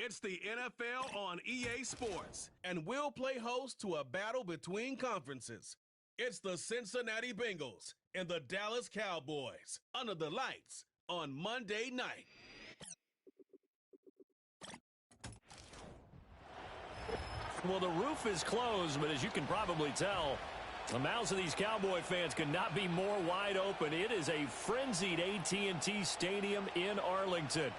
It's the NFL on EA Sports, and we'll play host to a battle between conferences. It's the Cincinnati Bengals and the Dallas Cowboys under the lights on Monday night. Well, the roof is closed, but as you can probably tell, the mouths of these Cowboy fans could not be more wide open. It is a frenzied AT&T Stadium in Arlington.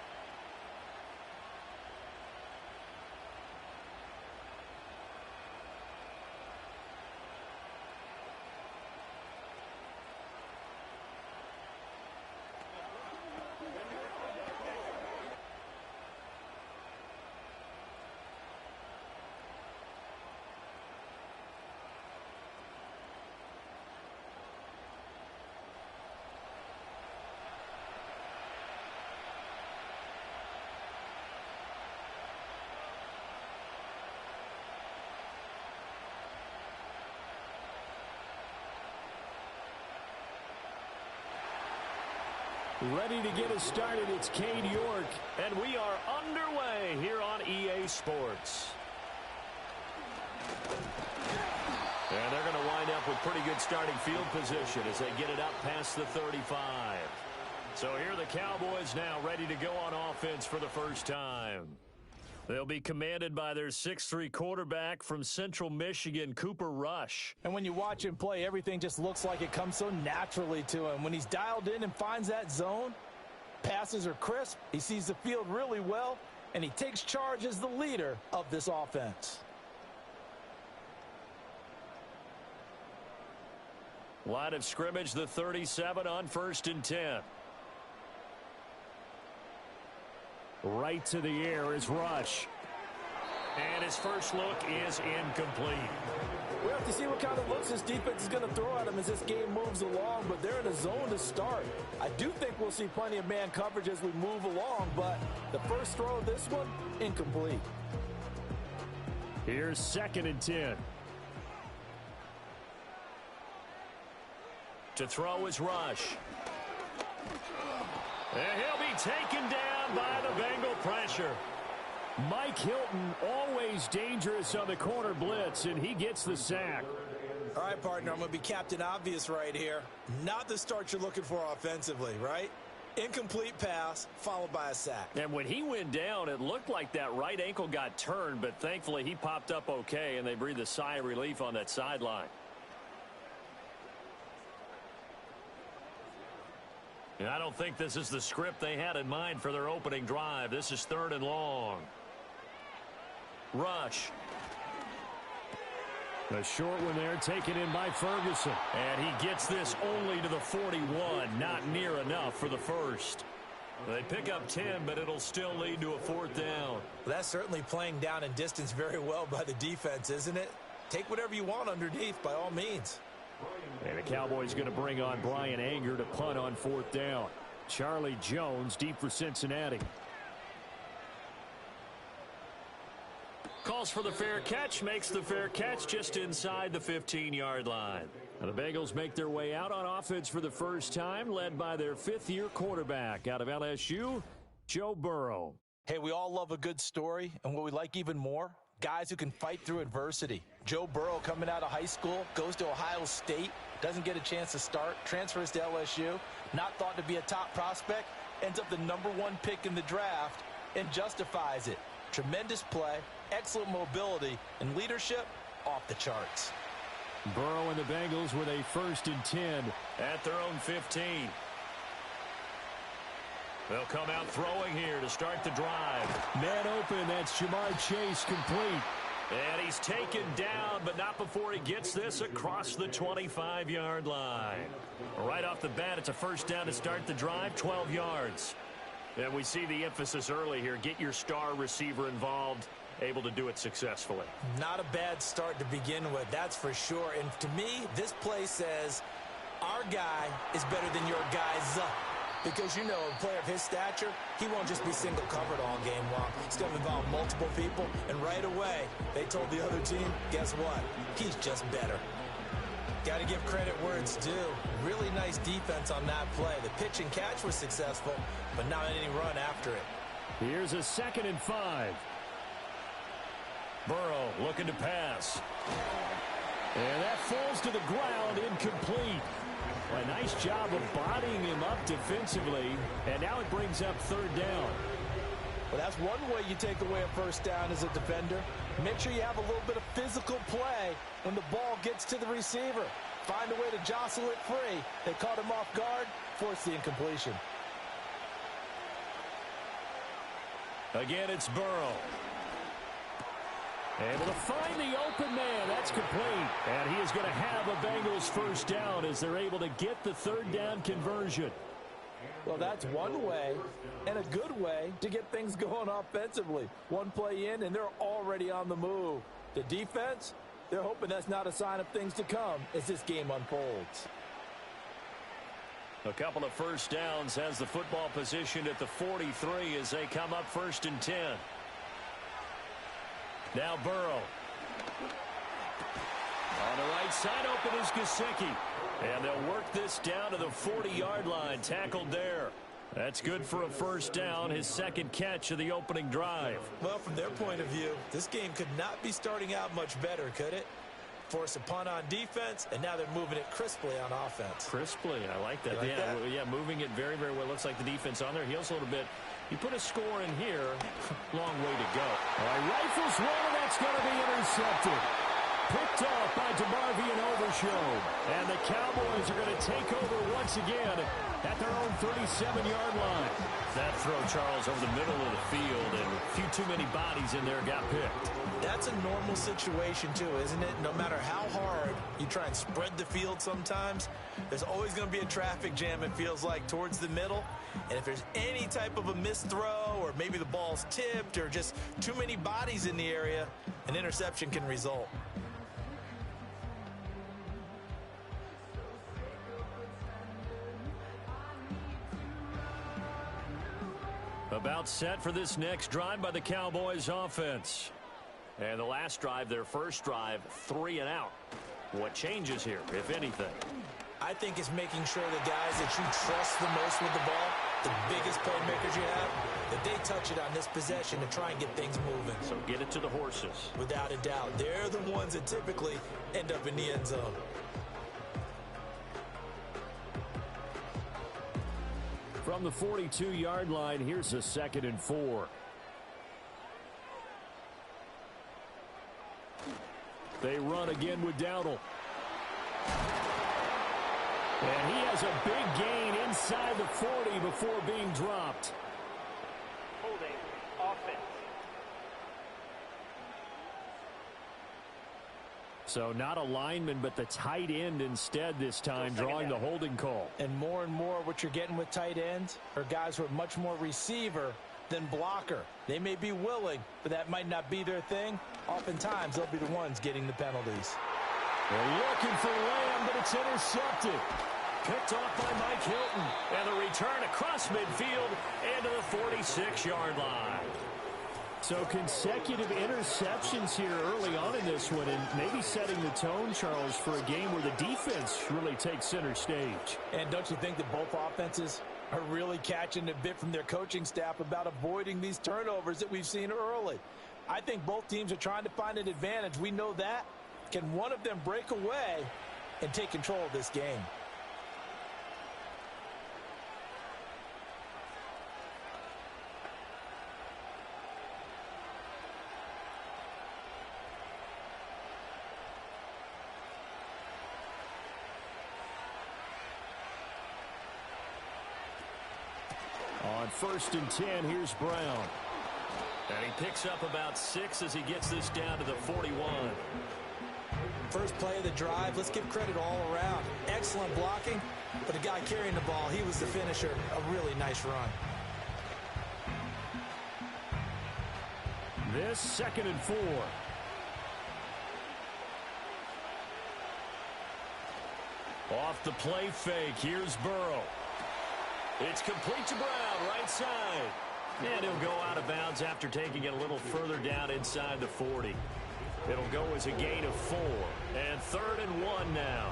Ready to get us started, it's Cade York, and we are underway here on EA Sports. And they're going to wind up with pretty good starting field position as they get it up past the 35. So here are the Cowboys now ready to go on offense for the first time. They'll be commanded by their 6'3" quarterback from Central Michigan, Cooper Rush. And when you watch him play, everything just looks like it comes so naturally to him. When he's dialed in and finds that zone, passes are crisp, he sees the field really well, and he takes charge as the leader of this offense. Line of scrimmage, the 37 on 1st and 10. Right to the air is Rush. And his first look is incomplete. We have to see what kind of looks this defense is going to throw at him as this game moves along, but they're in a zone to start. I do think we'll see plenty of man coverage as we move along, but the first throw of this one, incomplete. Here's 2nd and 10. To throw is Rush. And he'll be taken down by the Bengal pressure. Mike Hilton always dangerous on the corner blitz, and he gets the sack. All right, partner, I'm going to be Captain Obvious right here. Not the start you're looking for offensively, right? Incomplete pass followed by a sack. And when he went down, it looked like that right ankle got turned, but thankfully he popped up okay, and they breathed a sigh of relief on that sideline. And I don't think this is the script they had in mind for their opening drive. This is 3rd and long. Rush. A short one there taken in by Ferguson. And he gets this only to the 41. Not near enough for the first. They pick up 10, but it'll still lead to a 4th down. Well, that's certainly playing down in distance very well by the defense, isn't it? Take whatever you want underneath by all means. And the Cowboys going to bring on Brian Anger to punt on 4th down. Charlie Jones deep for Cincinnati. Calls for the fair catch, makes the fair catch just inside the 15-yard line. Now the Bengals make their way out on offense for the first time, led by their 5th-year quarterback out of LSU, Joe Burrow. Hey, we all love a good story, and what we like even more, guys who can fight through adversity. Joe Burrow coming out of high school, goes to Ohio State, doesn't get a chance to start, transfers to LSU, not thought to be a top prospect, ends up the #1 pick in the draft, and justifies it. Tremendous play, excellent mobility, and leadership off the charts. Burrow and the Bengals with a 1st and 10 at their own 15. They'll come out throwing here to start the drive. Man open, that's Jamar Chase complete. And he's taken down, but not before he gets this across the 25-yard line. Right off the bat, it's a 1st down to start the drive, 12 yards. And we see the emphasis early here. Get your star receiver involved, able to do it successfully. Not a bad start to begin with, that's for sure. And to me, this play says, our guy is better than your guy's. Because, you know, a player of his stature, he won't just be single covered all game long. He's going to involve multiple people, and right away, they told the other team, guess what? He's just better. Got to give credit where it's due. Really nice defense on that play. The pitch and catch was successful, but not any run after it. Here's a 2nd and 5. Burrow looking to pass. And that falls to the ground, incomplete. A nice job of bodying him up defensively, and now it brings up third down. Well, that's one way you take away a first down as a defender. Make sure you have a little bit of physical play when the ball gets to the receiver. Find a way to jostle it free. They caught him off guard, forced the incompletion. Again, it's Burrow. Able to find the open man. That's complete. And he is going to have a Bengals first down as they're able to get the third down conversion. Well, that's one way and a good way to get things going offensively. One play in, and they're already on the move. The defense, they're hoping that's not a sign of things to come as this game unfolds. A couple of first downs has the football position at the 43 as they come up 1st and 10. Now Burrow. On the right side, open is Gesicki. And they'll work this down to the 40-yard line. Tackled there. That's good for a first down, his second catch of the opening drive. Well, from their point of view, this game could not be starting out much better, could it? Force a punt on defense, and now they're moving it crisply on offense. Crisply, I like that. Like that? Yeah, moving it very, very well. Looks like the defense on their heels a little bit. You put a score in here, long way to go. Rifles one, and that's going to be intercepted. Picked off by DeMarvion Overshown. And the Cowboys are going to take over once again at their own 37-yard line. That throw, Charles, over the middle of the field, and a few too many bodies in there got picked. That's a normal situation, too, isn't it? No matter how hard you try and spread the field sometimes, there's always going to be a traffic jam, it feels like, towards the middle. And if there's any type of a missed throw, or maybe the ball's tipped, or just too many bodies in the area, an interception can result. About set for this next drive by the Cowboys offense. And the last drive, their first drive, 3 and out. What changes here, if anything? I think it's making sure the guys that you trust the most with the ball, the biggest playmakers you have, that they touch it on this possession to try and get things moving. So get it to the horses. Without a doubt. They're the ones that typically end up in the end zone. From the 42-yard line, here's a 2nd and 4. They run again with Dowdle. And he has a big gain inside the 40 before being dropped. Holding offense. So not a lineman, but the tight end instead this time, drawing the holding call. And more what you're getting with tight ends are guys who are much more receiver than blocker. They may be willing, but that might not be their thing. Oftentimes, they'll be the ones getting the penalties. They're looking for Lamb, but it's intercepted. Picked off by Mike Hilton. And the return across midfield into the 46-yard line. So consecutive interceptions here early on in this one, and maybe setting the tone, Charles, for a game where the defense really takes center stage. And don't you think that both offenses are really catching a bit from their coaching staff about avoiding these turnovers that we've seen early? I think both teams are trying to find an advantage. We know that. Can one of them break away and take control of this game? On 1st and 10, here's Brown. And he picks up about 6 as he gets this down to the 41. First play of the drive, let's give credit all around. Excellent blocking, but the guy carrying the ball, he was the finisher. A really nice run. This 2nd and 4. Off the play fake, here's Burrow. It's complete to Brown, right side. And he'll go out of bounds after taking it a little further down inside the 40. It'll go as a gain of 4. And 3rd and 1 now.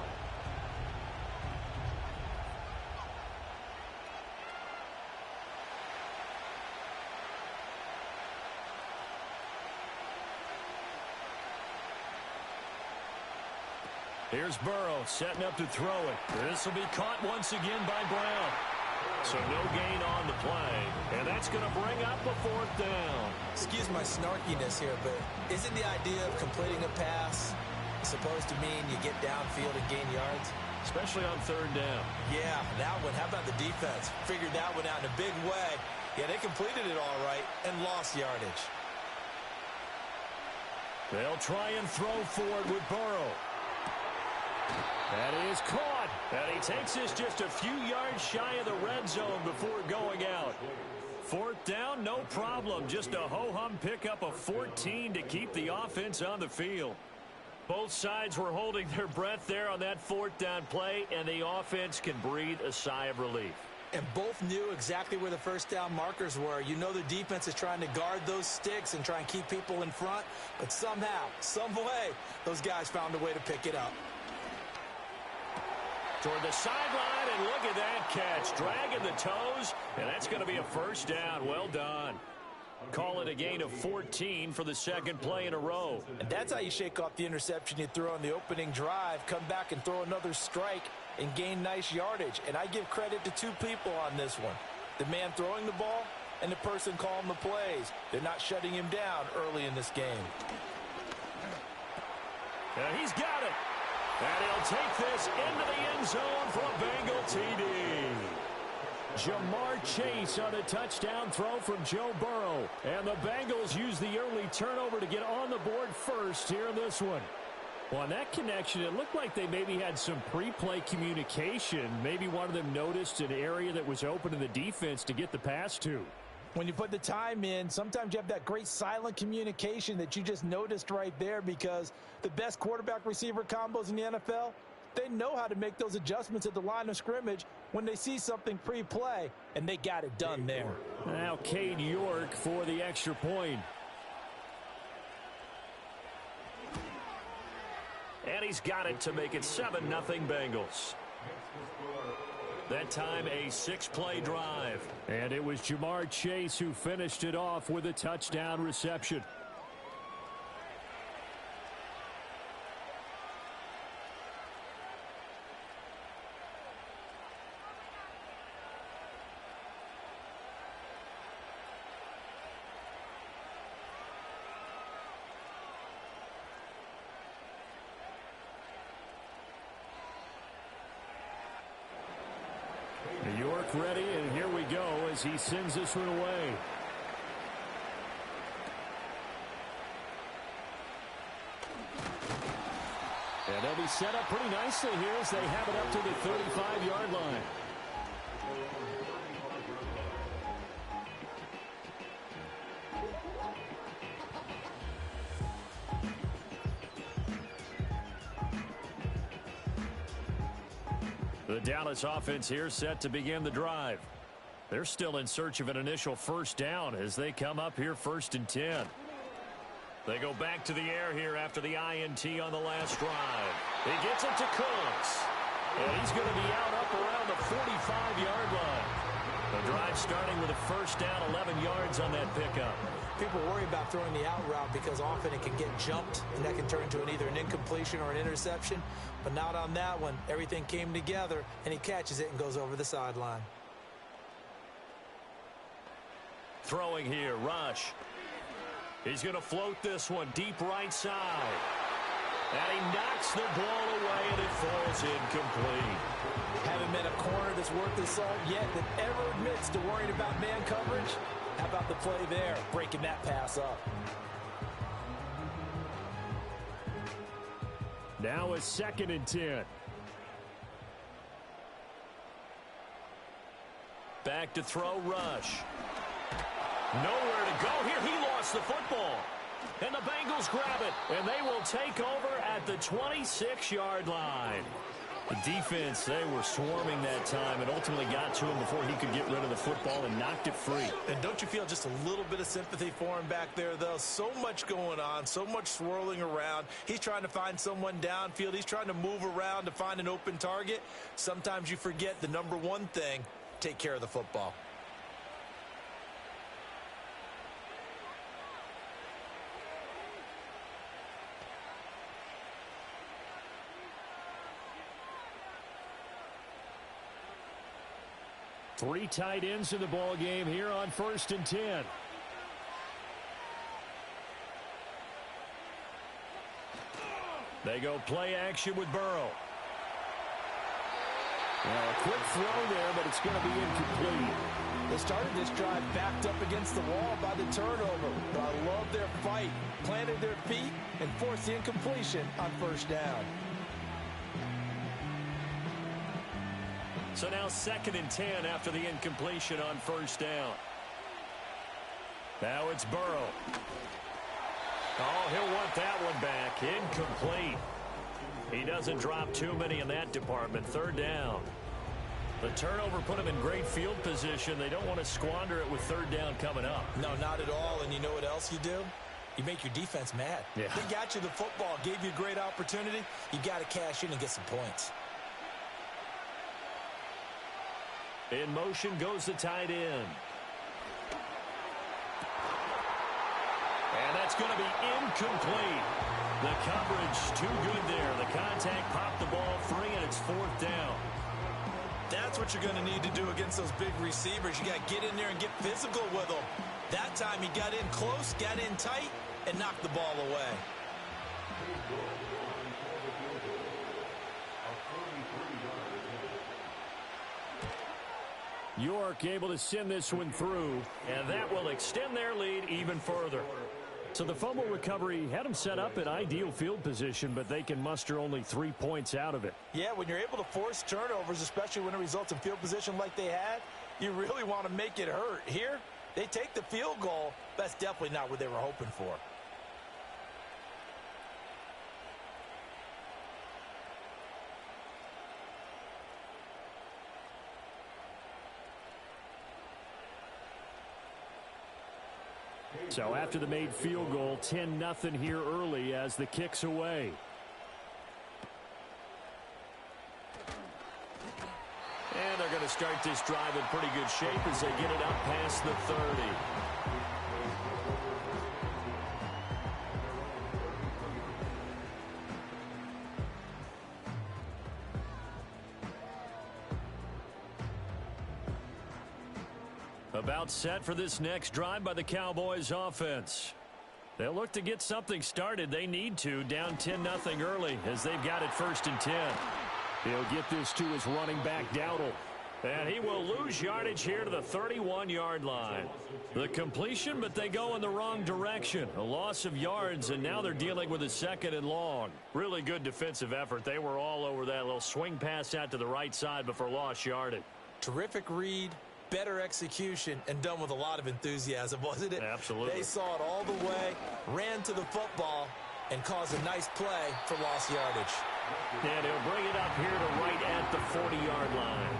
Here's Burrow setting up to throw it. This will be caught once again by Brown. So no gain on the play. And that's going to bring up a 4th down. Excuse my snarkiness here, but isn't the idea of completing a pass supposed to mean you get downfield and gain yards? Especially on 3rd down. Yeah, that one. How about the defense? Figured that one out in a big way. Yeah, they completed it all right and lost yardage. They'll try and throw forward with Burrow. That is caught. And he takes this just a few yards shy of the red zone before going out. 4th down, no problem. Just a ho-hum pickup of 14 to keep the offense on the field. Both sides were holding their breath there on that 4th down play, and the offense can breathe a sigh of relief. And both knew exactly where the 1st down markers were. You know the defense is trying to guard those sticks and try and keep people in front, but somehow, some way, those guys found a way to pick it up. Toward the sideline, and look at that catch. Dragging the toes, and that's going to be a 1st down. Well done. Call it a gain of 14 for the 2nd play in a row. And that's how you shake off the interception you throw on the opening drive, come back and throw another strike and gain nice yardage. And I give credit to 2 people on this one. The man throwing the ball and the person calling the plays. They're not shutting him down early in this game. And he's got it. And he'll take this into the end zone for a Bengal TD. Jamar Chase on a touchdown throw from Joe Burrow. And the Bengals use the early turnover to get on the board first here in this one. Well, on that connection, it looked like they maybe had some pre-play communication. Maybe one of them noticed an area that was open in the defense to get the pass to. When you put the time in, sometimes you have that great silent communication that you just noticed right there, because the best quarterback-receiver combos in the NFL, they know how to make those adjustments at the line of scrimmage when they see something pre-play, and they got it done there. Now Cade York for the extra point. And he's got it to make it 7-0 Bengals. That time a 6-play drive. And it was Jamar Chase who finished it off with a touchdown reception. York ready, and here we go as he sends this one away. And they'll be set up pretty nicely here as they have it up to the 35-yard line. The Dallas offense here set to begin the drive. They're still in search of an initial 1st down as they come up here 1st and 10. They go back to the air here after the INT on the last drive. He gets it to Cooks. And he's going to be out up around the 45-yard line. The drive starting with a 1st down, 11 yards on that pickup. People worry about throwing the out route because often it can get jumped, and that can turn into either an incompletion or an interception. But not on that one. Everything came together, and he catches it and goes over the sideline. Throwing here, Rush. He's going to float this one deep right side. And he knocks the ball away, and it falls incomplete. Haven't met a corner that's worth his salt yet that ever admits to worrying about man coverage. How about the play there, breaking that pass up? Now a 2nd and 10. Back to throw, Rush. Nowhere to go here. He lost the football. And the Bengals grab it, and they will take over at the 26-yard line. The defense, they were swarming that time and ultimately got to him before he could get rid of the football and knocked it free. And don't you feel just a little bit of sympathy for him back there, though? So much going on, so much swirling around. He's trying to find someone downfield. He's trying to move around to find an open target. Sometimes you forget the number one thing, take care of the football. Three tight ends in the ball game here on 1st and 10. They go play action with Burrow. Well, a quick throw there, but it's going to be incomplete. They started this drive backed up against the wall by the turnover, but I love their fight. Planted their feet and forced the incompletion on 1st down. So now 2nd and 10 after the incompletion on 1st down. Now it's Burrow. Oh, he'll want that one back. Incomplete. He doesn't drop too many in that department. 3rd down. The turnover put him in great field position. They don't want to squander it with 3rd down coming up. No, not at all. And you know what else you do? You make your defense mad. Yeah. They got you the football, gave you a great opportunity. You got to cash in and get some points. In motion goes the tight end. And that's going to be incomplete. The coverage too good there. The contact popped the ball free, and it's 4th down. That's what you're going to need to do against those big receivers. You got to get in there and get physical with them. That time he got in close, got in tight, and knocked the ball away. York able to send this one through, and that will extend their lead even further. So the fumble recovery had them set up in ideal field position, but they can muster only 3 points out of it. Yeah, when you're able to force turnovers, especially when it results in field position like they had, you really want to make it hurt. Here, they take the field goal. That's definitely not what they were hoping for. So after the made field goal, 10-0 here early as the kick's away. And they're going to start this drive in pretty good shape as they get it up past the 30. About set for this next drive by the Cowboys offense. They'll look to get something started. They need to, down 10-0 early as they've got it 1st and 10. He'll get this to his running back, Dowdle. And he will lose yardage here to the 31-yard line. The completion, but they go in the wrong direction. A loss of yards, and now they're dealing with a 2nd and long. Really good defensive effort. They were all over that little swing pass out to the right side before lost yardage. Terrific read. Better execution, and done with a lot of enthusiasm, wasn't it? Absolutely. They saw it all the way, ran to the football, and caused a nice play for lost yardage. And he'll bring it up here to right at the 40-yard line.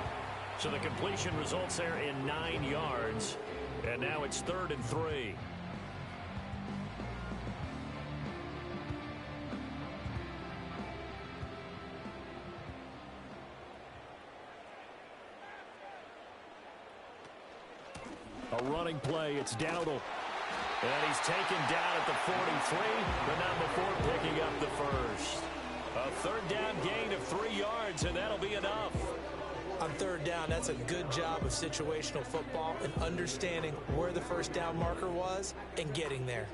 So the completion results there in 9 yards, and now it's 3rd and 3. A running play, it's Dowdle. And he's taken down at the 43, but not before picking up the first. A 3rd down gain of 3 yards, and that'll be enough. On 3rd down, that's a good job of situational football and understanding where the 1st down marker was and getting there.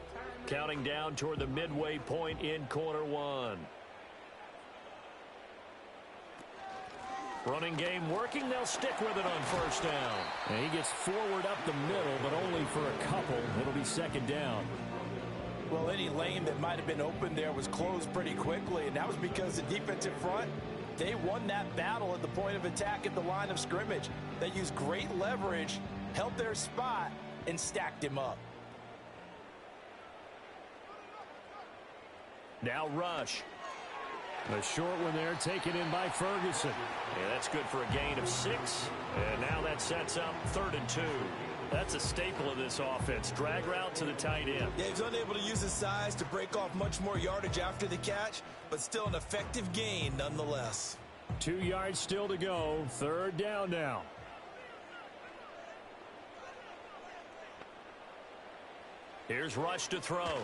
Counting down toward the midway point in quarter 1. Running game working. They'll stick with it on 1st down. And he gets forward up the middle, but only for a couple. It'll be 2nd down. Well, any lane that might have been open there was closed pretty quickly, and that was because the defensive front, they won that battle at the point of attack at the line of scrimmage. They used great leverage, held their spot, and stacked him up. Now Rush. A short one there taken in by Ferguson. Yeah, that's good for a gain of 6. And now that sets up 3rd and 2. That's a staple of this offense. Drag route to the tight end. Yeah, he's unable to use his size to break off much more yardage after the catch, but still an effective gain nonetheless. 2 yards still to go. 3rd down now. Here's Rush to throw.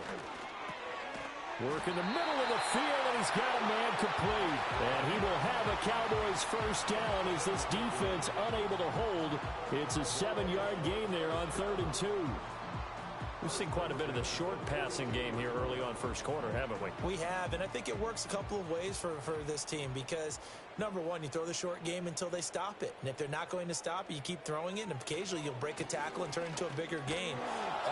Work in the middle of the field, and he's got a man complete. And he will have a Cowboys first down as this defense unable to hold. It's a 7-yard gain there on 3rd and 2. We've seen quite a bit of the short passing game here early on first quarter, haven't we? We have, and I think it works a couple of ways for this team because, number one, you throw the short game until they stop it. And if they're not going to stop it, you keep throwing it, and occasionally you'll break a tackle and turn it into a bigger gain.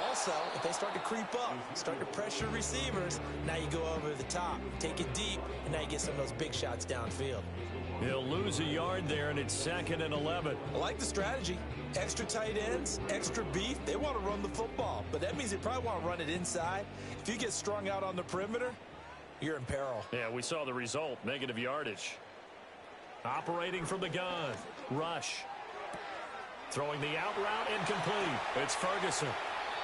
Also, if they start to creep up, start to pressure receivers, now you go over the top, take it deep, and now you get some of those big shots downfield. He'll lose a yard there, and it's 2nd and 11. I like the strategy. Extra tight ends, extra beef. They want to run the football, but that means they probably want to run it inside. If you get strung out on the perimeter, you're in peril. Yeah, we saw the result, negative yardage. Operating from the gun, rush. Throwing the out route, incomplete. It's Ferguson.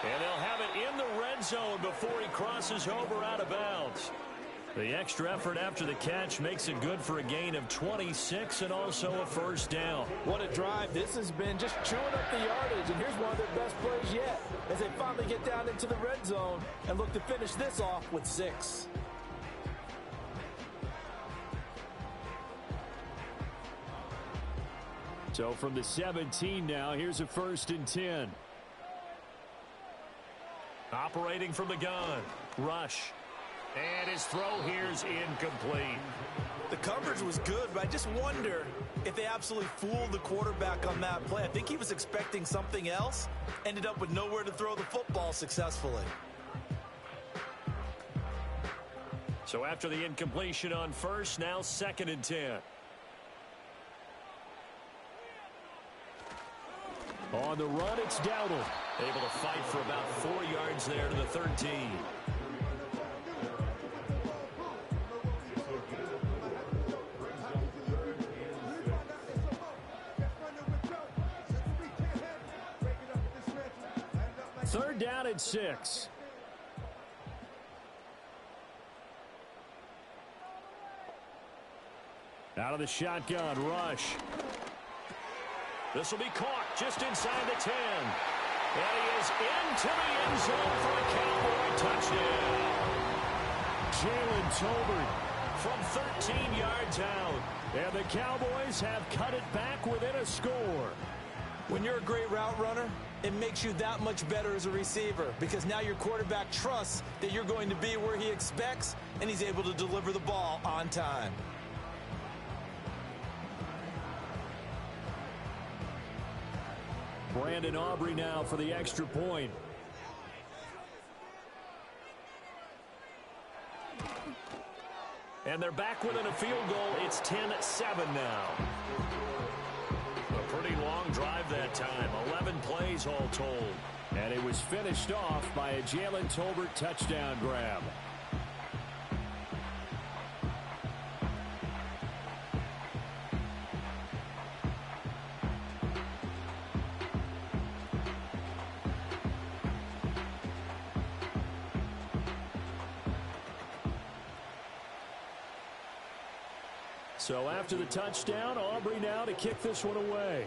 And they'll have it in the red zone before he crosses over out of bounds. The extra effort after the catch makes it good for a gain of 26 and also a first down. What a drive. This has been just chewing up the yardage, and here's one of their best plays yet as they finally get down into the red zone and look to finish this off with 6. So from the 17 now, here's a 1st and 10. Operating from the gun, rush. And his throw here's incomplete. The coverage was good, but I just wonder if they absolutely fooled the quarterback on that play. I think he was expecting something else, ended up with nowhere to throw the football successfully. So after the incompletion on first, now 2nd and 10. On the run, it's Dowdle. Able to fight for about 4 yards there to the 13. Third down at 6. Out of the shotgun, rush. This will be caught just inside the 10. And he is into the end zone for a Cowboy touchdown. Jalen Tolbert from 13 yards out. And the Cowboys have cut it back within a score. When you're a great route runner, it makes you that much better as a receiver because now your quarterback trusts that you're going to be where he expects, and he's able to deliver the ball on time. Brandon Aubrey now for the extra point. And they're back within a field goal. It's 10-7 now. A pretty long drive that time. 11 plays all told. And it was finished off by a Jalen Tolbert touchdown grab. So after the touchdown, Aubrey now to kick this one away.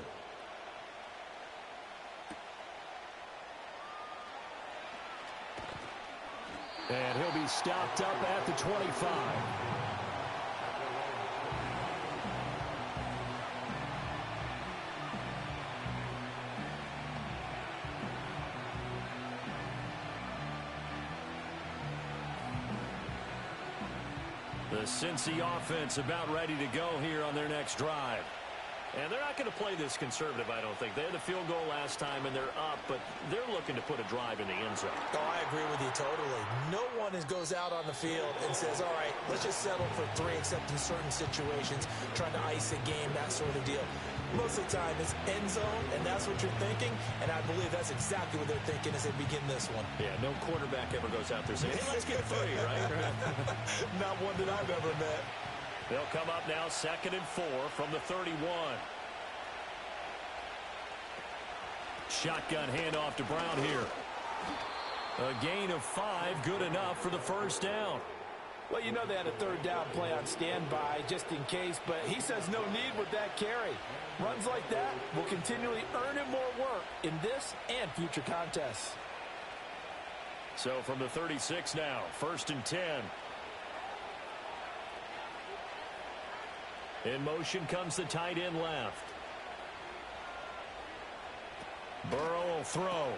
And he'll be stopped up at the 25. The Cincy offense about ready to go here on their next drive. And they're not going to play this conservative, I don't think. They had the field goal last time, and they're up, but they're looking to put a drive in the end zone. Oh, I agree with you totally. No one goes out on the field and says, all right, let's just settle for 3, except in certain situations, trying to ice a game, that sort of deal. Most of the time, it's end zone, and that's what you're thinking, and I believe that's exactly what they're thinking as they begin this one. Yeah, no quarterback ever goes out there saying, hey, let's get 3, right? Not one that I've ever met. They'll come up now 2nd and 4 from the 31. Shotgun handoff to Brown here. A gain of 5, good enough for the first down. Well, you know they had a third down play on standby just in case, but he says no need with that carry. Runs like that will continually earn him more work in this and future contests. So from the 36 now, 1st and 10. In motion comes the tight end left. Burrow will throw.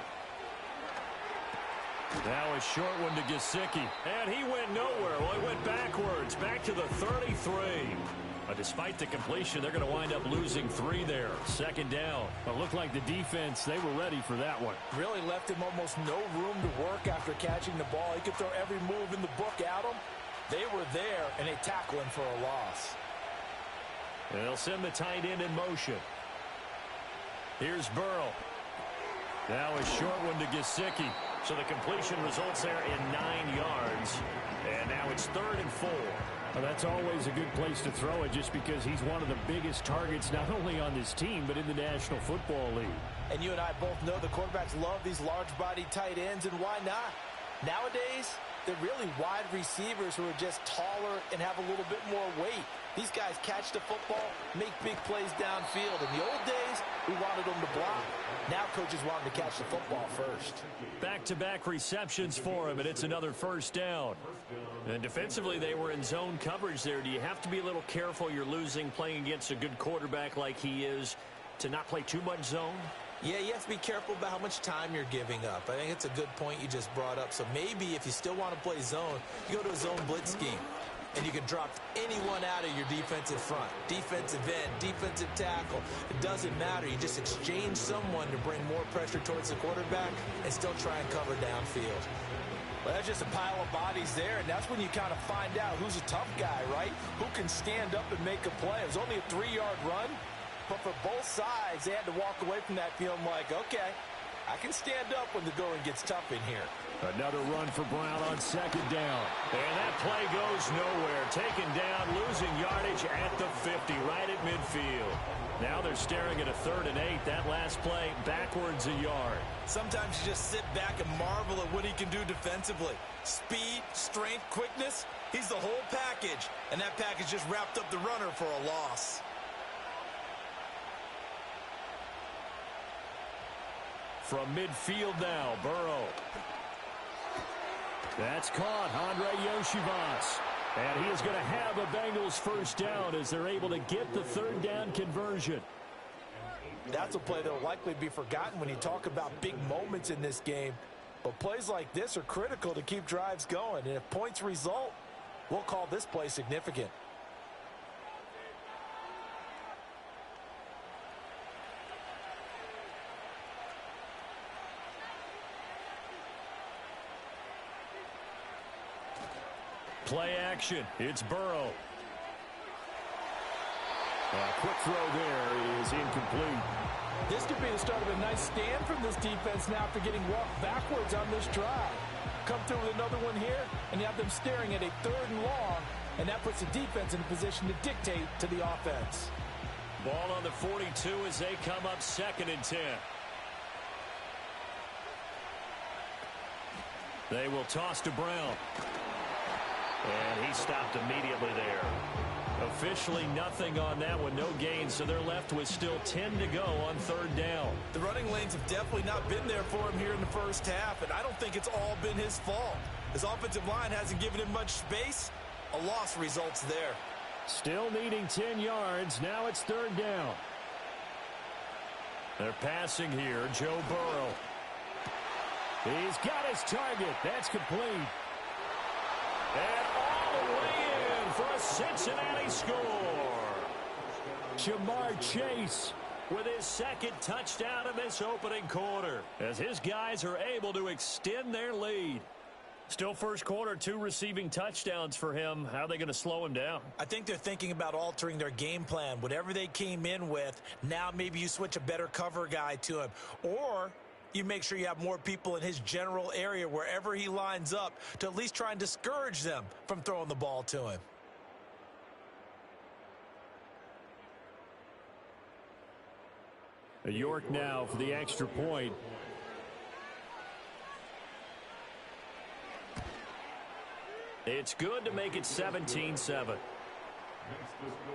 Now a short one to Gesicki. And he went nowhere. Well, he went backwards. Back to the 33. Despite the completion, they're going to wind up losing 3 there. Second down. It looked like the defense, they were ready for that one. Really left him almost no room to work after catching the ball. He could throw every move in the book at him. They were there, and they tackle him for a loss. And they'll send the tight end in motion. Here's Burrow. Now a short one to Gesicki. So the completion results there in 9 yards. And now it's 3rd and 4. Well, that's always a good place to throw it just because he's one of the biggest targets not only on this team but in the National Football League. And you and I both know the quarterbacks love these large-bodied tight ends, and why not? Nowadays, they're really wide receivers who are just taller and have a little bit more weight. These guys catch the football, make big plays downfield. In the old days, we wanted them to block. Now coaches want them to catch the football first. Back-to-back receptions for him, and it's another first down. And defensively, they were in zone coverage there. Do you have to be a little careful you're losing playing against a good quarterback like he is to not play too much zone? Yeah, you have to be careful about how much time you're giving up. I think it's a good point you just brought up. So maybe if you still want to play zone, you go to a zone blitz scheme. And you can drop anyone out of your defensive front. Defensive end, defensive tackle. It doesn't matter. You just exchange someone to bring more pressure towards the quarterback and still try and cover downfield. Well, that's just a pile of bodies there, and that's when you kind of find out who's a tough guy, right? Who can stand up and make a play. It was only a 3-yard run, but for both sides, they had to walk away from that feeling like, okay, I can stand up when the going gets tough in here. Another run for Brown on second down. And that play goes nowhere. Taken down, losing yardage at the 50, right at midfield. Now they're staring at a 3rd and 8. That last play, backwards a yard. Sometimes you just sit back and marvel at what he can do defensively. Speed, strength, quickness, he's the whole package. And that package just wrapped up the runner for a loss. From midfield now, Burrow. That's caught, Andre Yoshivas. And he is going to have a Bengals first down as they're able to get the 3rd down conversion. That's a play that will likely be forgotten when you talk about big moments in this game. But plays like this are critical to keep drives going. And if points result, we'll call this play significant. Play action. It's Burrow. A quick throw there is incomplete. This could be the start of a nice stand from this defense now after getting walked backwards on this drive. Come through with another one here, and you have them staring at a 3rd and long, and that puts the defense in a position to dictate to the offense. Ball on the 42 as they come up 2nd and 10. They will toss to Brown. And he stopped immediately there. Officially nothing on that one, no gain, so they're left with still 10 to go on 3rd down. The running lanes have definitely not been there for him here in the first half, and I don't think it's all been his fault. His offensive line hasn't given him much space. A loss results there. Still needing 10 yards. Now it's 3rd down. They're passing here, Joe Burrow. He's got his target. That's complete. And all the way in for a Cincinnati score. Jamar Chase with his 2nd touchdown in this opening quarter as his guys are able to extend their lead. Still first quarter, 2 receiving touchdowns for him. How are they going to slow him down? I think they're thinking about altering their game plan. Whatever they came in with, now maybe you switch a better cover guy to him. Or you make sure you have more people in his general area wherever he lines up to at least try and discourage them from throwing the ball to him. York now for the extra point. It's good to make it 17-7.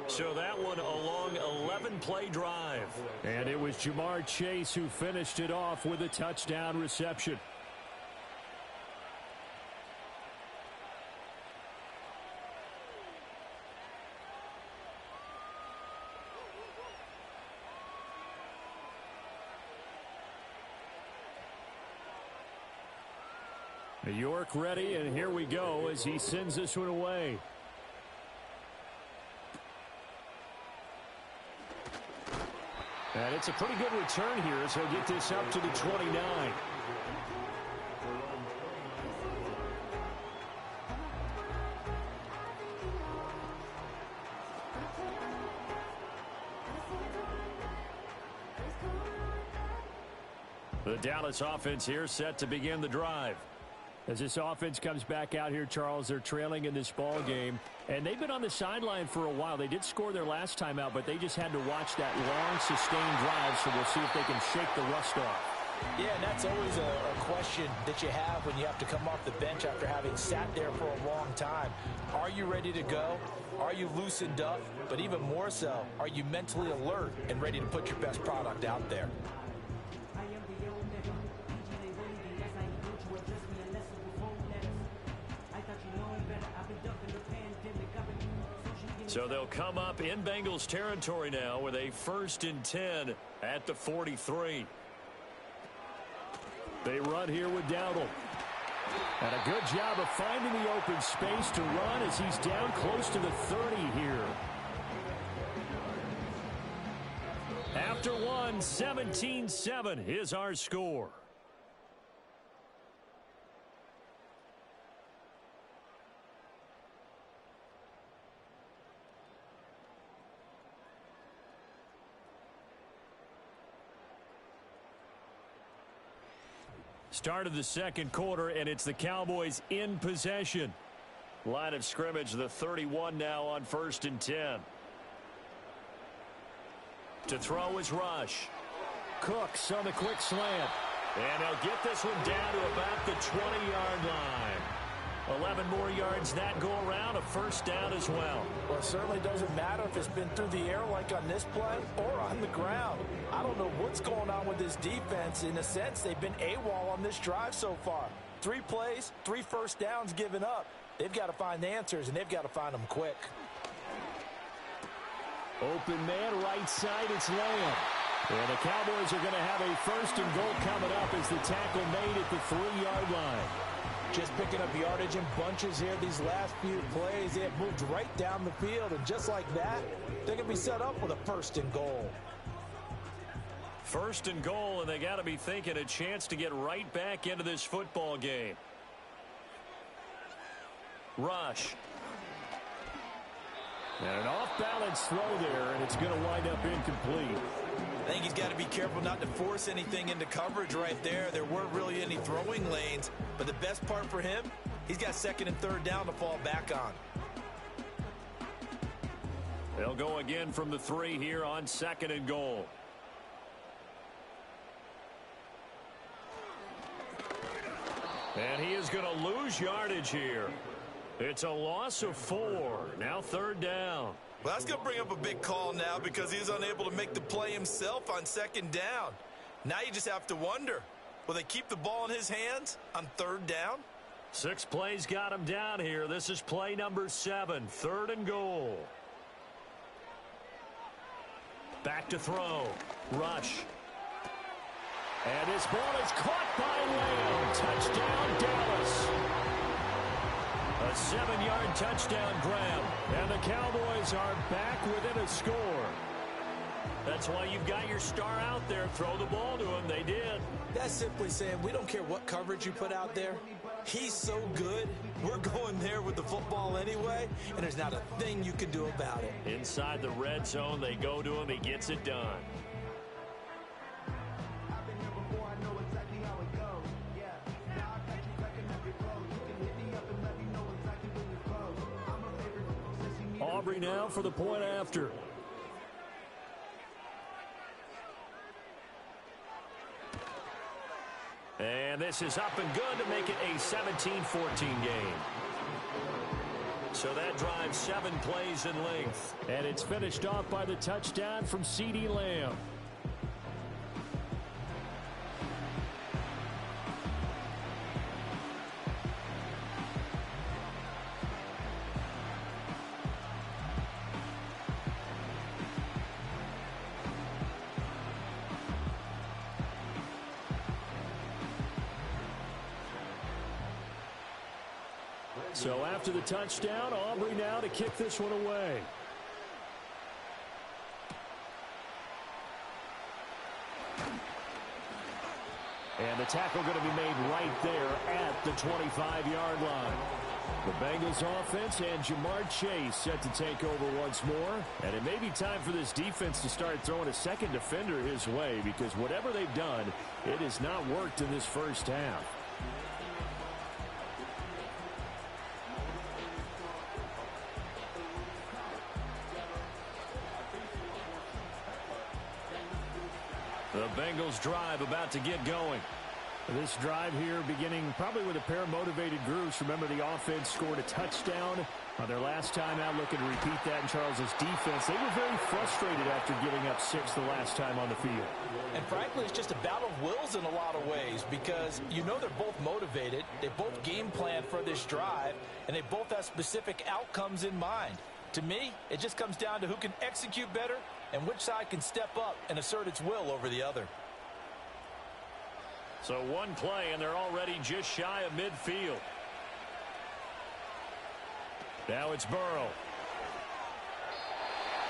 So that one a long 11-play drive. And it was Jamar Chase who finished it off with a touchdown reception. York ready, and here we go as he sends this one away. And it's a pretty good return here as he'll get this up to the 29. The Dallas offense here set to begin the drive. As this offense comes back out here, Charles, they're trailing in this ball game, and they've been on the sideline for a while. They did score their last time out, but they just had to watch that long, sustained drive, so we'll see if they can shake the rust off. Yeah, and that's always a question that you have when you have to come off the bench after having sat there for a long time. Are you ready to go? Are you loosened up? But even more so, are you mentally alert and ready to put your best product out there? So they'll come up in Bengals territory now with a 1st and 10 at the 43. They run here with Dowdle. And a good job of finding the open space to run as he's down close to the 30 here. After one, 17-7 is our score. Start of the second quarter, and it's the Cowboys in possession. Line of scrimmage, the 31 now on 1st and 10. To throw is Rush. Cooks on the quick slant. And they'll get this one down to about the 20-yard line. 11 more yards that go around, a 1st down as well. Well, it certainly doesn't matter if it's been through the air like on this play or on the ground. I don't know what's going on with this defense. In a sense, they've been AWOL on this drive so far. 3 plays, 3 first downs given up. They've got to find the answers, and they've got to find them quick. Open man, right side, it's Lamb. And the Cowboys are going to have a 1st and goal coming up as the tackle made at the 3-yard line. Just picking up yardage in bunches here these last few plays. They have moved right down the field, and just like that, they're going to be set up with a 1st and goal. 1st and goal, and they got to be thinking a chance to get right back into this football game. Rush. And an off-balance throw there, and it's going to wind up incomplete. I think he's got to be careful not to force anything into coverage right there. There weren't really any throwing lanes, but the best part for him, he's got 2nd and 3rd down to fall back on. They'll go again from the 3 here on 2nd and goal. And he is going to lose yardage here. It's a loss of 4. Now 3rd down. Well, that's going to bring up a big call now because he's unable to make the play himself on 2nd down. Now you just have to wonder, will they keep the ball in his hands on 3rd down? 6 plays got him down here. This is play number 7, 3rd and goal. Back to throw. Rush. And this ball is caught by Lamb. Touchdown, Dallas. A 7-yard touchdown grab. And the Cowboys are back within a score. That's why you've got your star out there. Throw the ball to him. They did. That's simply saying we don't care what coverage you put out there. He's so good. We're going there with the football anyway, and there's not a thing you can do about it. Inside the red zone, they go to him. He gets it done. Aubrey now for the point after. And this is up and good to make it a 17-14 game. So that drives 7 plays in length. And it's finished off by the touchdown from CeeDee Lamb. So after the touchdown, Aubrey now to kick this one away. And the tackle going to be made right there at the 25-yard line. The Bengals offense and Jamar Chase set to take over once more. And it may be time for this defense to start throwing a second defender his way, because whatever they've done, it has not worked in this first half. The Bengals drive about to get going. This drive here beginning probably with a pair of motivated groups. Remember, the offense scored a touchdown on their last time out, looking to repeat that in Charles's defense. They were very frustrated after giving up 6 the last time on the field. And frankly, it's just a battle of wills in a lot of ways, because you know they're both motivated, they both game plan for this drive, and they both have specific outcomes in mind. To me, it just comes down to who can execute better and which side can step up and assert its will over the other. So one play, and they're already just shy of midfield. Now it's Burrow.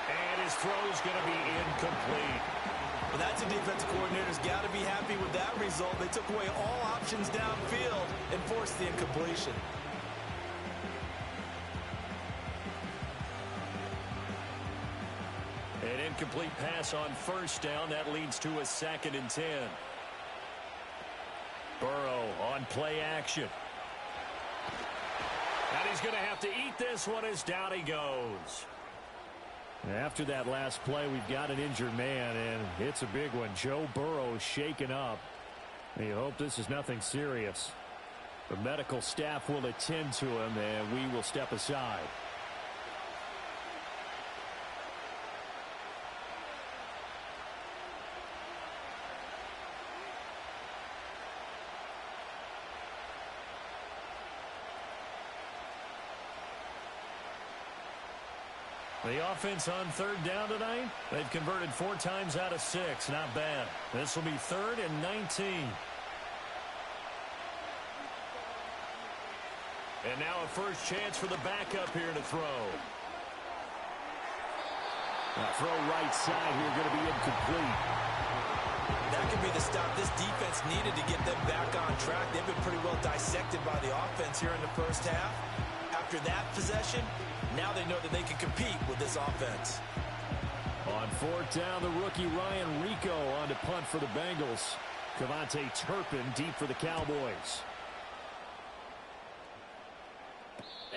And his throw's going to be incomplete. Well, that's a defensive coordinator's got to be happy with that result. They took away all options downfield and forced the incompletion. An incomplete pass on first down. That leads to a 2nd and 10. Burrow on play action. And he's going to have to eat this one as down he goes. After that last play, we've got an injured man, and it's a big one. Joe Burrow shaken up. You hope this is nothing serious. The medical staff will attend to him, and we will step aside. The offense on 3rd down tonight, they've converted 4 times out of 6. Not bad. This will be 3rd and 19. And now a first chance for the backup here to throw. Throw right side here, going to be incomplete. That could be the stop this defense needed to get them back on track. They've been pretty well dissected by the offense here in the first half. After that possession, now they know that they can compete with this offense. On 4th down, the rookie Ryan Rico on to punt for the Bengals. Cavante Turpin deep for the Cowboys.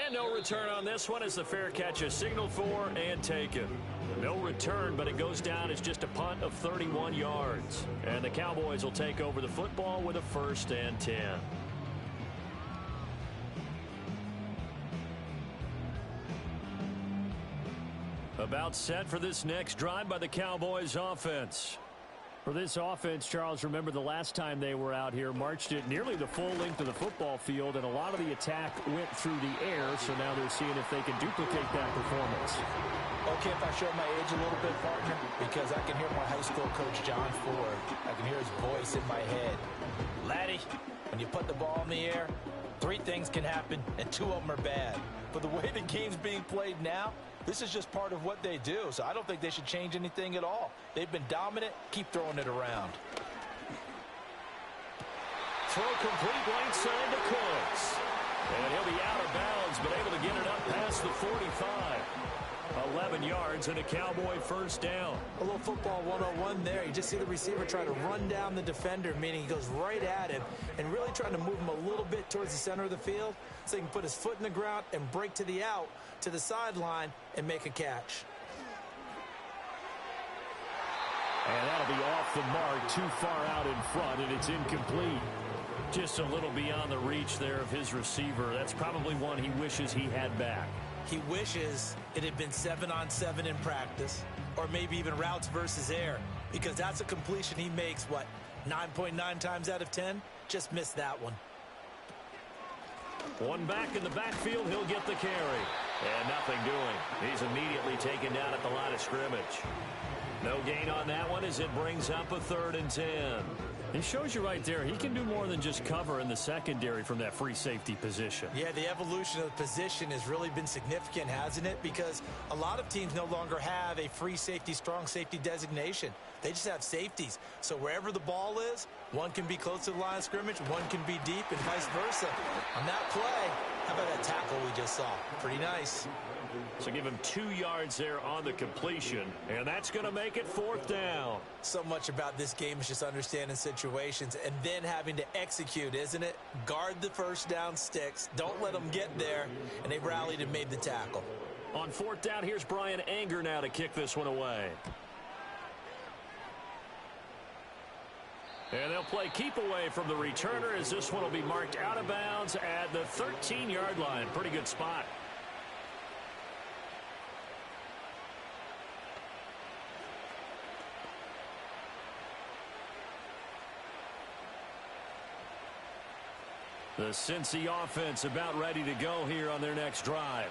And no return on this one as the fair catch is signaled for and taken. No return, but it goes down as just a punt of 31 yards. And the Cowboys will take over the football with a 1st and 10. About set for this next drive by the Cowboys offense. For this offense, Charles, remember the last time they were out here, marched it nearly the full length of the football field, and a lot of the attack went through the air, so now they're seeing if they can duplicate that performance. Okay, if I show my age a little bit, partner, because I can hear my high school coach, John Ford. I can hear his voice in my head. Laddie, when you put the ball in the air, 3 things can happen, and 2 of them are bad. But the way the game's being played now, this is just part of what they do, so I don't think they should change anything at all. They've been dominant. Keep throwing it around. Throw complete right side to Cooks. And he'll be out of bounds, but able to get it up past the 45. 11 yards and a Cowboy 1st down. A little football 101 there. You just see the receiver try to run down the defender, meaning he goes right at him and really trying to move him a little bit towards the center of the field so he can put his foot in the ground and break to the out, to the sideline, and make a catch. And that'll be off the mark, too far out in front, and it's incomplete. Just a little beyond the reach there of his receiver. That's probably one he wishes he had back. He wishes it had been 7-on-7 in practice, or maybe even routes versus air, because that's a completion he makes, 9.9 times out of 10? Just missed that one. One back in the backfield, he'll get the carry. And nothing doing. He's immediately taken down at the line of scrimmage. No gain on that one as it brings up a 3rd and 10. It shows you right there, he can do more than just cover in the secondary from that free safety position. Yeah, the evolution of the position has really been significant, hasn't it? Because a lot of teams no longer have a free safety, strong safety designation. They just have safeties. So wherever the ball is, one can be close to the line of scrimmage, one can be deep, and vice versa. On that play, how about that tackle we just saw? Pretty nice. So give him 2 yards there on the completion, and that's going to make it 4th down. So much about this game is just understanding situations and then having to execute, isn't it? Guard the first down sticks. Don't let them get there, and they rallied and made the tackle. On 4th down, here's Brian Anger now to kick this one away. And they'll play keep away from the returner as this one will be marked out of bounds at the 13-yard line. Pretty good spot. The Cincy offense about ready to go here on their next drive.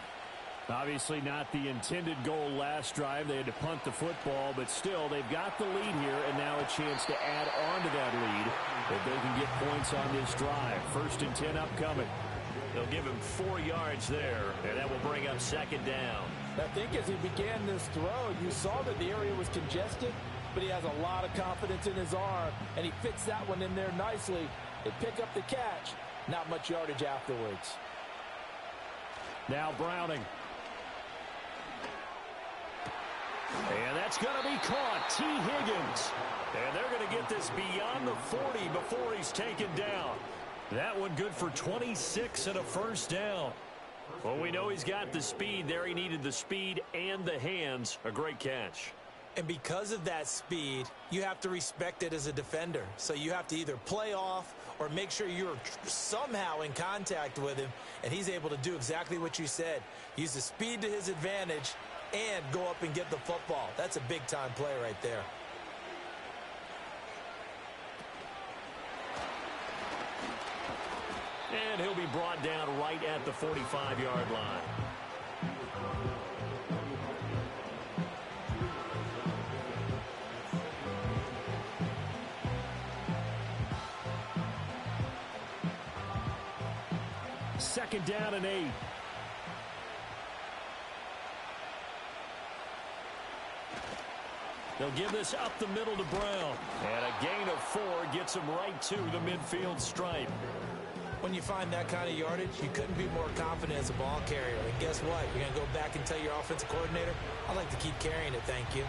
Obviously not the intended goal last drive. They had to punt the football, but still they've got the lead here and now a chance to add on to that lead if they can get points on this drive. 1st and 10 upcoming. They'll give him 4 yards there, and that will bring up 2nd down. I think as he began this throw, you saw that the area was congested, but he has a lot of confidence in his arm, and he fits that one in there nicely. They pick up the catch. Not much yardage afterwards. Now Browning. And that's going to be caught. T. Higgins. And they're going to get this beyond the 40 before he's taken down. That one good for 26 and a 1st down. Well, we know he's got the speed there. He needed the speed and the hands. A great catch. And because of that speed, you have to respect it as a defender. So you have to either play off or make sure you're somehow in contact with him, and he's able to do exactly what you said. Use the speed to his advantage and go up and get the football. That's a big-time play right there. And he'll be brought down right at the 45-yard line. Second down and 8. They'll give this up the middle to Brown. And a gain of 4 gets him right to the midfield stripe. When you find that kind of yardage, you couldn't be more confident as a ball carrier. And guess what? You're going to go back and tell your offensive coordinator, I'd like to keep carrying it, thank you.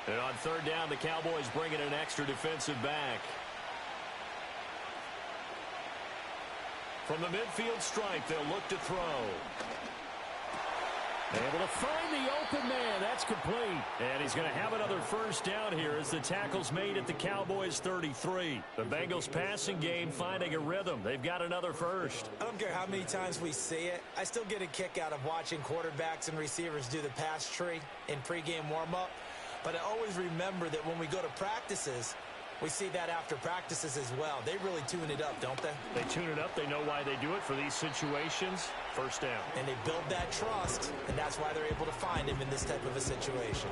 And on 3rd down, the Cowboys bring in an extra defensive back. From the midfield stripe, they'll look to throw. Able to find the open man. That's complete. And he's going to have another 1st down here as the tackle's made at the Cowboys 33. The Bengals passing game finding a rhythm. They've got another 1st. I don't care how many times we see it. I still get a kick out of watching quarterbacks and receivers do the pass tree in pregame warm-up. But I always remember that when we go to practices, we see that after practices as well. They really tune it up, don't they? They tune it up. They know why they do it for these situations. 1st down. And they build that trust, and that's why they're able to find him in this type of a situation.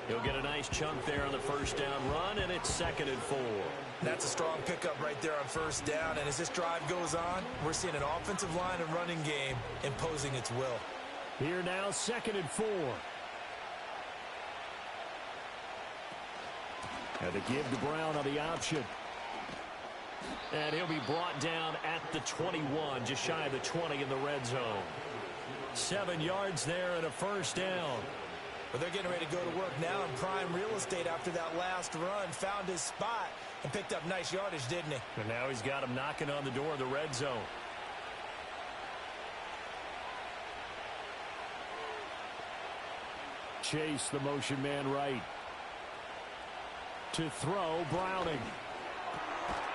He'll get a nice chunk there on the 1st down run, and it's 2nd and 4. That's a strong pickup right there on 1st down. And as this drive goes on, we're seeing an offensive line and running game imposing its will. Here now, 2nd and 4. And to give to Brown on the option. And he'll be brought down at the 21, just shy of the 20 in the red zone. 7 yards there and a 1st down. But they're getting ready to go to work now in prime real estate after that last run. Found his spot and picked up nice yardage, didn't he? And now he's got him knocking on the door of the red zone. Chase, the motion man right. To throw, Browning.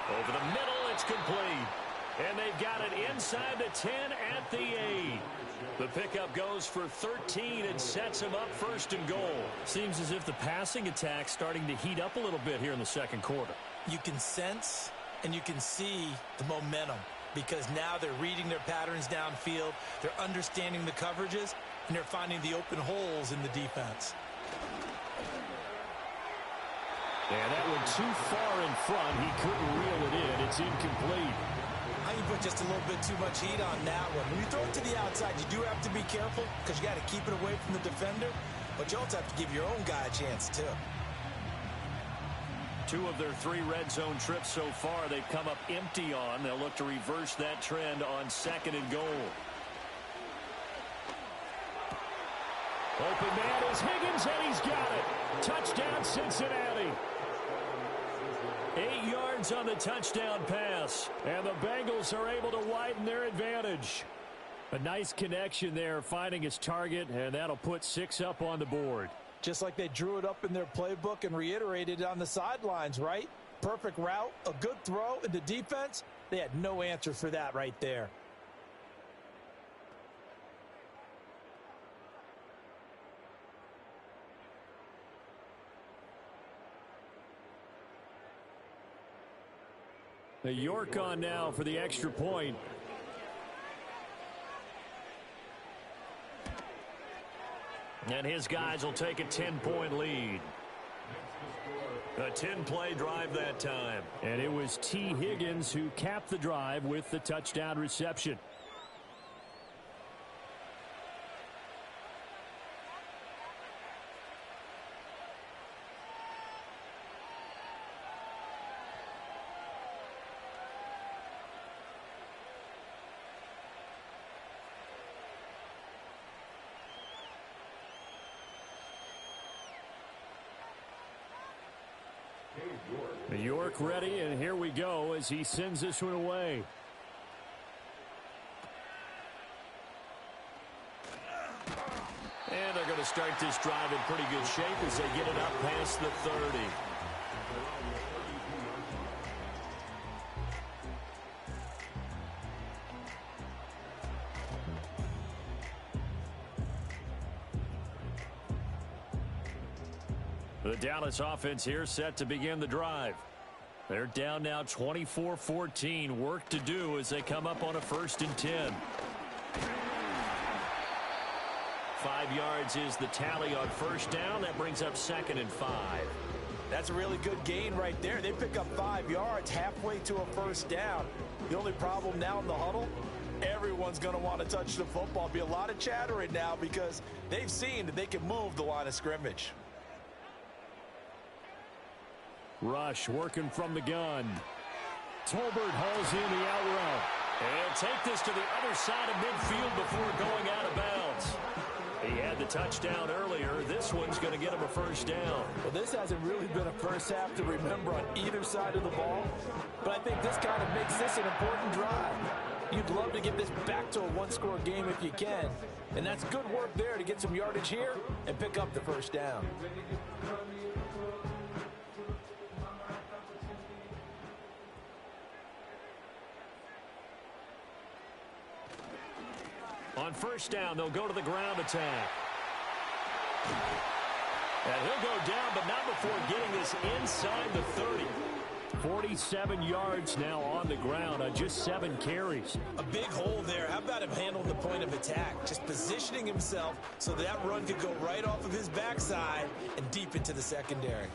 Over the middle, it's complete. And they've got it inside the 10 at the 8. The pickup goes for 13 and sets him up 1st and goal. Seems as if the passing attack's starting to heat up a little bit here in the 2nd quarter. You can sense and you can see the momentum because now they're reading their patterns downfield, they're understanding the coverages, and they're finding the open holes in the defense. And that went too far in front. He couldn't reel it in. It's incomplete. You put just a little bit too much heat on that one. When you throw it to the outside, you do have to be careful because you got to keep it away from the defender. But you also have to give your own guy a chance, too. 2 of their 3 red zone trips so far, they've come up empty on. They'll look to reverse that trend on 2nd and goal. Open man is Higgins, and he's got it. Touchdown, Cincinnati. 8 yards on the touchdown pass. And the Bengals are able to widen their advantage. A nice connection there, finding his target, and that'll put 6 up on the board. Just like they drew it up in their playbook and reiterated it on the sidelines, right? Perfect route, a good throw, and the defense, they had no answer for that right there. The York on now for the extra point. And his guys will take a 10-point lead. A 10-play drive that time. And it was T. Higgins who capped the drive with the touchdown reception. York ready, and here we go as he sends this one away. And they're going to start this drive in pretty good shape as they get it up past the 30. The Dallas offense here set to begin the drive. They're down now 24-14. Work to do as they come up on a 1st and 10. 5 yards is the tally on 1st down. That brings up 2nd and 5. That's a really good gain right there. They pick up 5 yards halfway to a 1st down. The only problem now in the huddle, everyone's going to want to touch the football. Be a lot of chattering now because they've seen that they can move the line of scrimmage. Rush working from the gun. Tolbert hauls in the out route. And take this to the other side of midfield before going out of bounds. He had the touchdown earlier. This one's going to get him a 1st down. Well, this hasn't really been a first half to remember on either side of the ball. But I think this kind of makes this an important drive. You'd love to get this back to a 1-score game if you can. And that's good work there to get some yardage here and pick up the 1st down. On 1st down, they'll go to the ground attack. And he'll go down, but not before getting this inside the 30. 47 yards now on the ground on just 7 carries. A big hole there. How about him handling the point of attack? Just positioning himself so that run could go right off of his backside and deep into the secondary.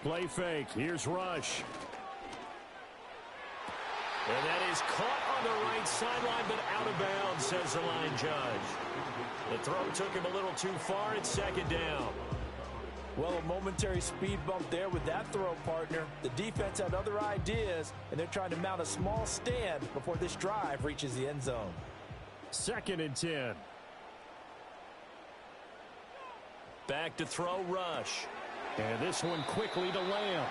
Play fake. Here's Rush. And that is caught on the right sideline, but out of bounds, says the line judge. The throw took him a little too far. It's 2nd down. Well, a momentary speed bump there with that throw, partner. The defense had other ideas, and they're trying to mount a small stand before this drive reaches the end zone. 2nd and 10. Back to throw, Rush. And this one quickly to Lamb.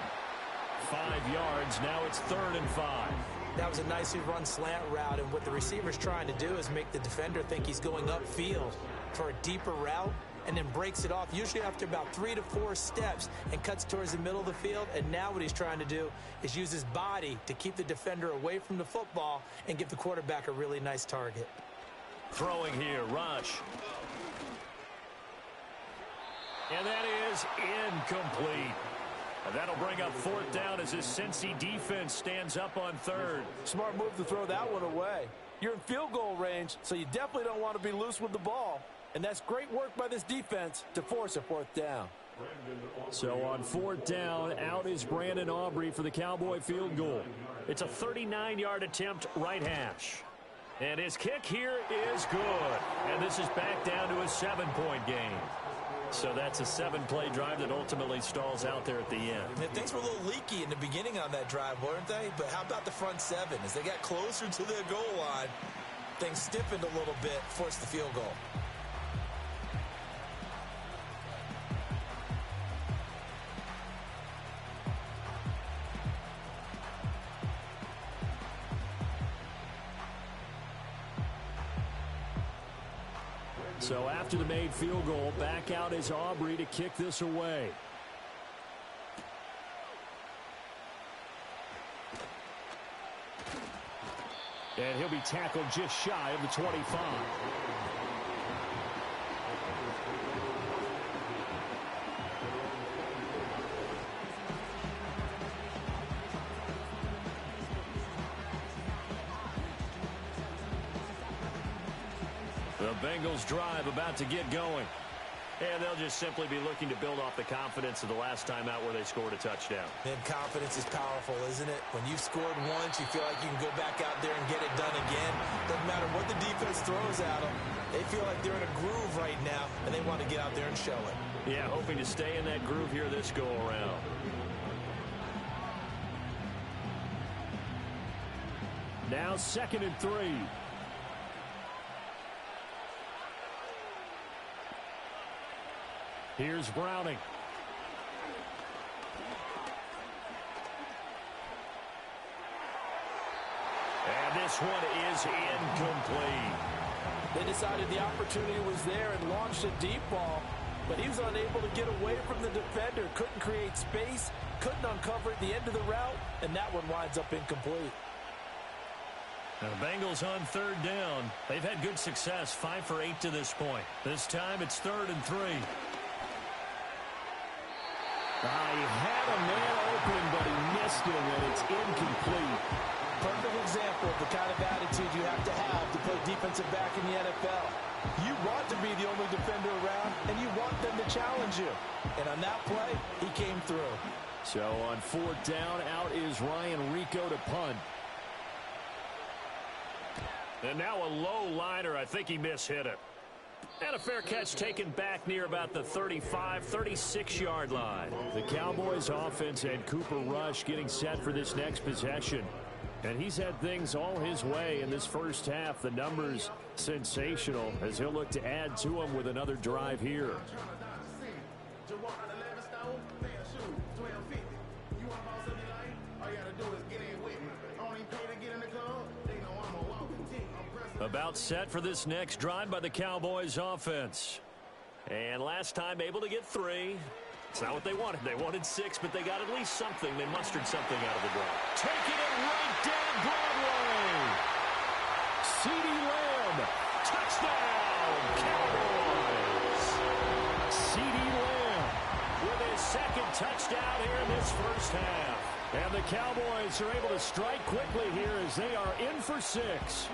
5 yards. Now it's 3rd and 5. That was a nicely run slant route, and what the receiver's trying to do is make the defender think he's going upfield for a deeper route, and then breaks it off, usually after about 3 to 4 steps, and cuts towards the middle of the field. And now what he's trying to do is use his body to keep the defender away from the football and give the quarterback a really nice target. Throwing here, Rush. And that is incomplete. And that'll bring up 4th down as this Cincy defense stands up on 3rd. Smart move to throw that one away. You're in field goal range, so you definitely don't want to be loose with the ball. And that's great work by this defense to force a fourth down. So on fourth down, out is Brandon Aubrey for the Cowboy field goal. It's a 39-yard attempt, right hash. And his kick here is good. And this is back down to a 7-point game. So that's a 7-play drive that ultimately stalls out there at the end. And things were a little leaky in the beginning on that drive, weren't they? But how about the front seven? As they got closer to their goal line, things stiffened a little bit, forced the field goal. So after the made field goal, back out is Aubrey to kick this away. And he'll be tackled just shy of the 25. The Bengals drive about to get going. And they'll just simply be looking to build off the confidence of the last time out where they scored a touchdown. And confidence is powerful, isn't it? When you've scored once, you feel like you can go back out there and get it done again. Doesn't matter what the defense throws at them. They feel like they're in a groove right now, and they want to get out there and show it. Yeah, hoping to stay in that groove here this go-around. Now 2nd and 3. Here's Browning. And this one is incomplete. They decided the opportunity was there and launched a deep ball, but he was unable to get away from the defender, couldn't create space, couldn't uncover the end of the route, and that one winds up incomplete. Now the Bengals on 3rd down. They've had good success, 5 for 8 to this point. This time it's 3rd and 3. He had a man open, but he missed him, and it's incomplete. Perfect example of the kind of attitude you have to play defensive back in the NFL. You want to be the only defender around, and you want them to challenge you. And on that play, he came through. So on 4th down, out is Ryan Rico to punt. And now a low liner. I think he mishit it. And a fair catch taken back near about the 35, 36-yard line. The Cowboys offense had Cooper Rush getting set for this next possession. And he's had things all his way in this first half. The numbers sensational as he'll look to add to them with another drive here. About set for this next drive by the Cowboys offense. And last time able to get 3. It's not what they wanted. They wanted 6, but they got at least something. They mustered something out of the drive. Taking it right down Broadway. CeeDee Lamb. Touchdown, Cowboys. CeeDee Lamb with his 2nd touchdown here in this first half. And the Cowboys are able to strike quickly here as they are in for 6.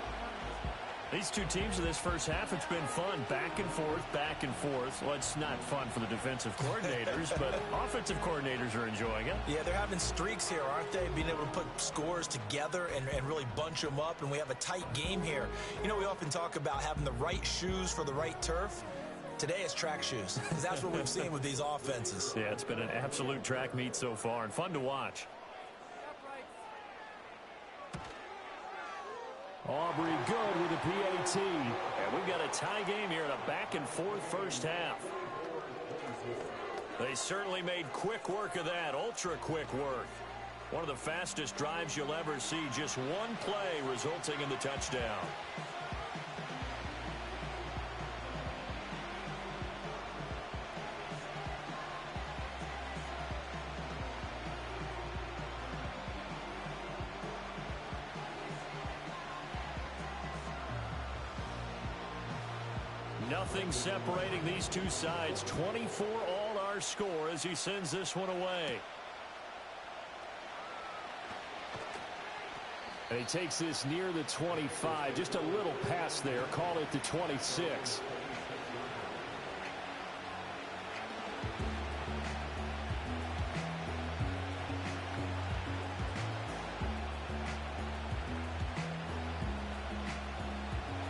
These two teams in this first half, it's been fun. Back and forth, back and forth. Well, it's not fun for the defensive coordinators, but offensive coordinators are enjoying it. Yeah, they're having streaks here, aren't they? Being able to put scores together and really bunch them up, and we have a tight game here. You know, we often talk about having the right shoes for the right turf. Today it's track shoes, because that's what we've seen with these offenses. Yeah, it's been an absolute track meet so far, and fun to watch. Aubrey good with a PAT. And we've got a tie game here in a back-and-forth first half. They certainly made quick work of that, ultra-quick work. One of the fastest drives you'll ever see, just one play resulting in the touchdown. Nothing separating these two sides. 24 all our score as he sends this one away. And he takes this near the 25. Just a little pass there. Call it the 26.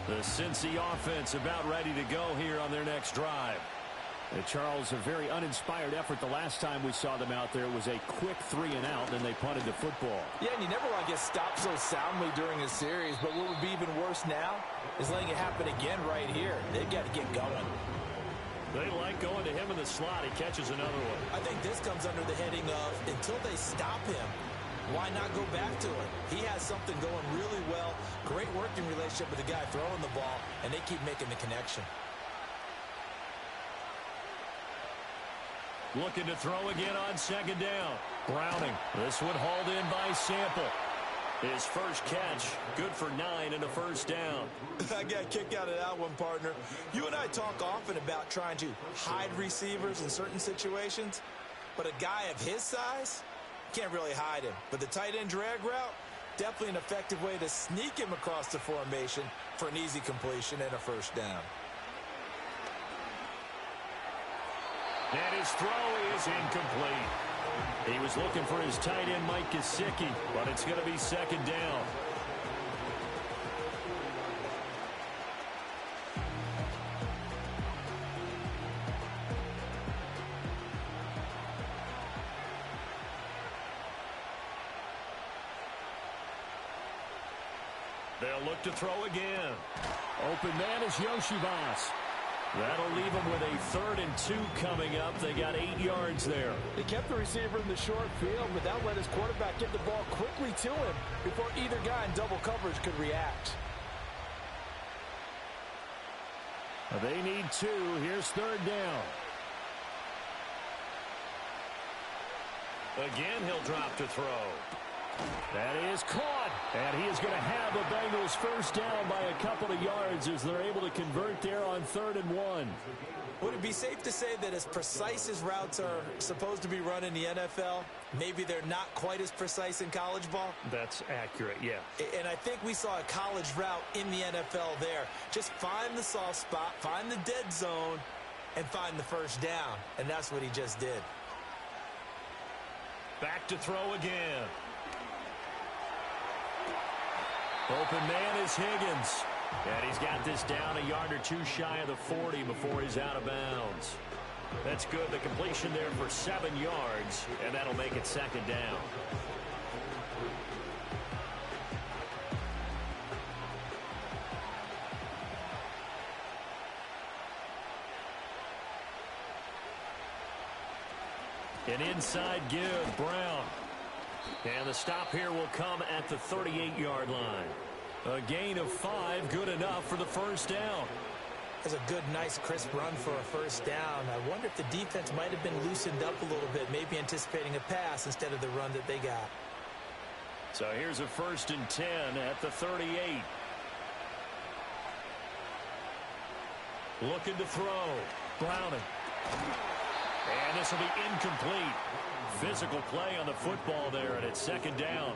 The Cincy offense about ready to go here on their next drive. Charles, a very uninspired effort the last time we saw them out there. It was a quick 3 and out, and then they punted the football. Yeah, and you never want to get stopped so soundly during a series, but what would be even worse now is letting it happen again right here. They've got to get going. They like going to him in the slot. He catches another one. I think this comes under the heading of until they stop him, why not go back to it? He has something going really well, great working relationship with the guy throwing the ball, and they keep making the connection. Looking to throw again on second down. Browning. This one hauled in by Sample. His first catch, good for 9 and a first down. I got a kick out of that one, partner. You and I talk often about trying to hide receivers in certain situations, but a guy of his size can't really hide him. But the tight end drag route, definitely an effective way to sneak him across the formation for an easy completion and a first down. And his throw is incomplete. He was looking for his tight end, Mike Gesicki, but it's going to be second down. They'll look to throw again. Open man is Yoshibas. That'll leave them with a 3rd and 2 coming up. They got 8 yards there. They kept the receiver in the short field, but that let his quarterback get the ball quickly to him before either guy in double coverage could react. They need 2. Here's 3rd down. Again, he'll drop to throw. That is caught, and he is going to have the Bengals first down by a couple of yards as they're able to convert there on 3rd and 1. Would it be safe to say that as precise as routes are supposed to be run in the NFL, maybe they're not quite as precise in college ball? That's accurate, yeah. And I think we saw a college route in the NFL there. Just find the soft spot, find the dead zone, and find the first down. And that's what he just did. Back to throw again. Open man is Higgins. And he's got this down a yard or 2 shy of the 40 before he's out of bounds. That's good. The completion there for 7 yards, and that'll make it second down. An inside give, Brown. And the stop here will come at the 38-yard line. A gain of 5, good enough for the first down. That's a good, nice, crisp run for a first down. I wonder if the defense might have been loosened up a little bit, maybe anticipating a pass instead of the run that they got. So here's a 1st and 10 at the 38. Looking to throw. Browning. And this will be incomplete. Physical play on the football there, and it's second down.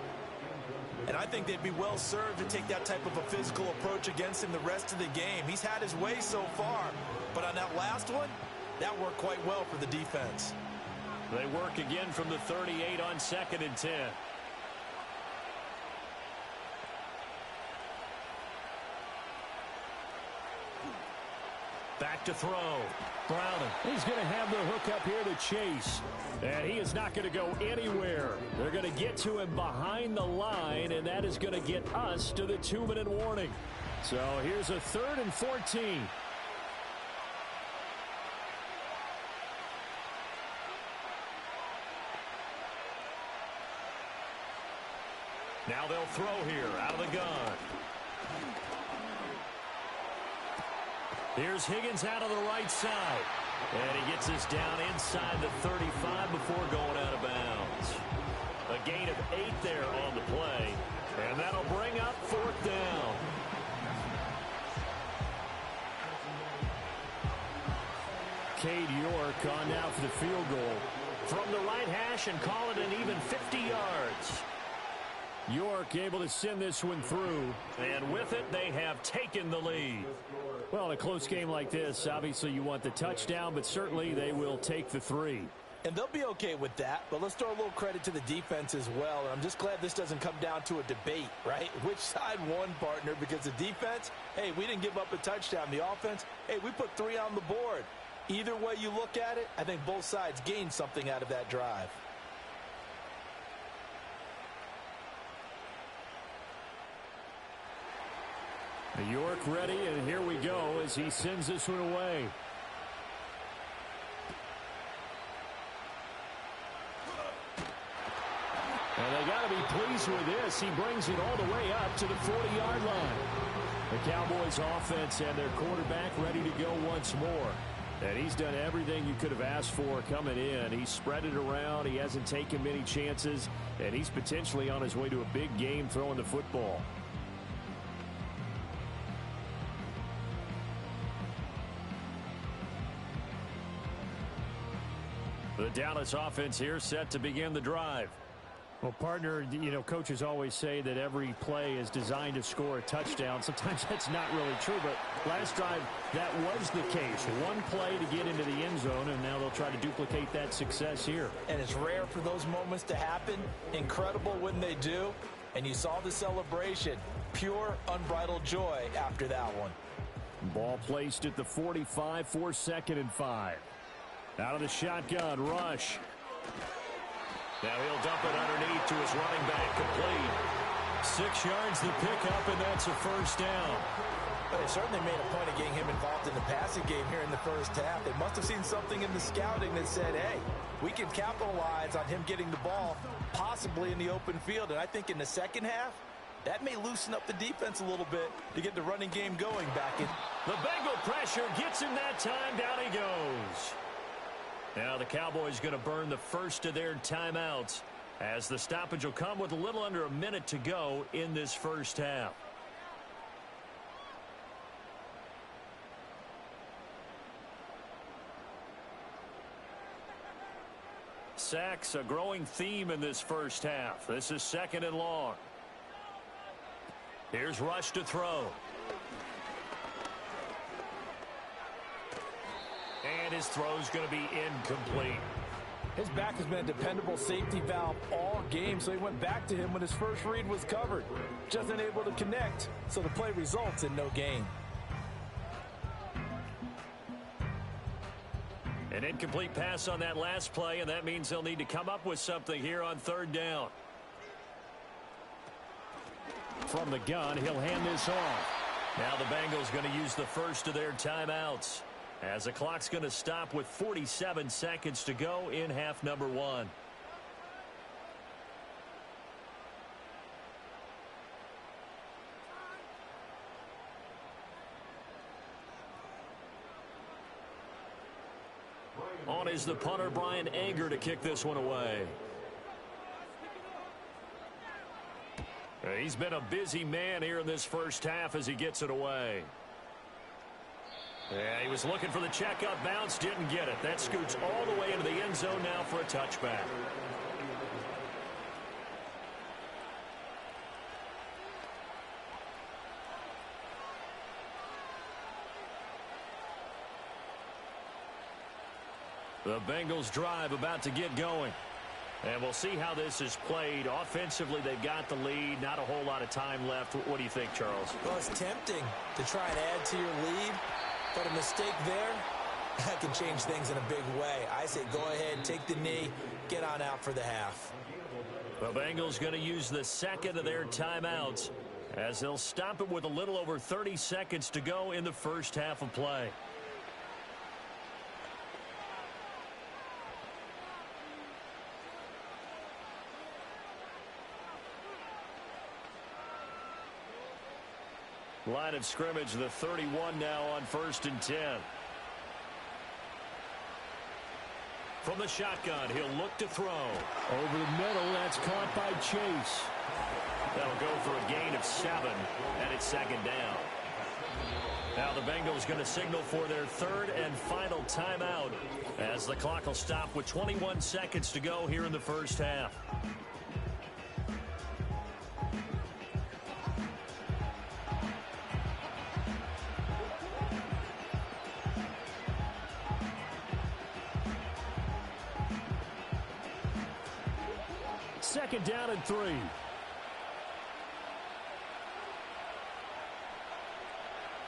And I think they'd be well served to take that type of a physical approach against him the rest of the game. He's had his way so far, but on that last one, that worked quite well for the defense. They work again from the 38 on 2nd and 10. Back to throw. Browning. He's going to have the hook up here to Chase. And he is not going to go anywhere. They're going to get to him behind the line, and that is going to get us to the 2-minute warning. So here's a 3rd and 14. Now they'll throw here out of the gun. Here's Higgins out of the right side. And he gets us down inside the 35 before going out of bounds. A gain of 8 there on the play. And that'll bring up 4th down. Cade York on now for the field goal. From the right hash and call it an even 50 yards. York able to send this one through. And with it, they have taken the lead. Well, in a close game like this, obviously you want the touchdown, but certainly they will take the 3. And they'll be okay with that, but let's throw a little credit to the defense as well. And I'm just glad this doesn't come down to a debate, right? Which side won, partner? Because the defense, hey, we didn't give up a touchdown. The offense, hey, we put 3 on the board. Either way you look at it, I think both sides gained something out of that drive. York ready, and here we go as he sends this one away. And they got to be pleased with this. He brings it all the way up to the 40-yard line. The Cowboys offense and their quarterback ready to go once more. And he's done everything you could have asked for coming in. He's spread it around. He hasn't taken many chances. And he's potentially on his way to a big game throwing the football. The Dallas offense here set to begin the drive. Well, partner, you know, coaches always say that every play is designed to score a touchdown. Sometimes that's not really true, but last drive, that was the case. One play to get into the end zone, and now they'll try to duplicate that success here. And it's rare for those moments to happen. Incredible when they do. And you saw the celebration. Pure, unbridled joy after that one. Ball placed at the 45 for 2nd and 5. Out of the shotgun, rush. Now he'll dump it underneath to his running back, complete. 6 yards the pickup, and that's a first down. But they certainly made a point of getting him involved in the passing game here in the first half. They must have seen something in the scouting that said, hey, we can capitalize on him getting the ball, possibly in the open field. And I think in the second half, that may loosen up the defense a little bit to get the running game going back in. The Bengal pressure gets him that time. Down he goes. Now the Cowboys going to burn the first of their timeouts as the stoppage will come with a little under a minute to go in this first half. Sacks, a growing theme in this first half. This is 2nd and long. Here's Rush to throw. And his throw's going to be incomplete. His back has been a dependable safety valve all game, so he went back to him when his first read was covered. Just unable to connect, so the play results in no gain. An incomplete pass on that last play, and that means they'll need to come up with something here on 3rd down. From the gun, he'll hand this off. Now the Bengals going to use the first of their timeouts, as the clock's going to stop with 47 seconds to go in half number 1. On is the punter, Brian Anger, to kick this one away. He's been a busy man here in this first half as he gets it away. Yeah, he was looking for the checkup bounce, didn't get it. That scoots all the way into the end zone now for a touchback. The Bengals drive about to get going. And we'll see how this is played. Offensively, they've got the lead. Not a whole lot of time left. What do you think, Charles? Well, it's tempting to try and add to your lead, but a mistake there, that can change things in a big way. I say go ahead, take the knee, get on out for the half. The Bengals going to use the second of their timeouts as they'll stop it with a little over 30 seconds to go in the first half of play. Line of scrimmage, the 31 now on 1st and 10. From the shotgun, he'll look to throw. Over the middle, that's caught by Chase. That'll go for a gain of 7, and it's 2nd down. Now the Bengals going to signal for their 3rd and final timeout as the clock will stop with 21 seconds to go here in the first half. second down and 3.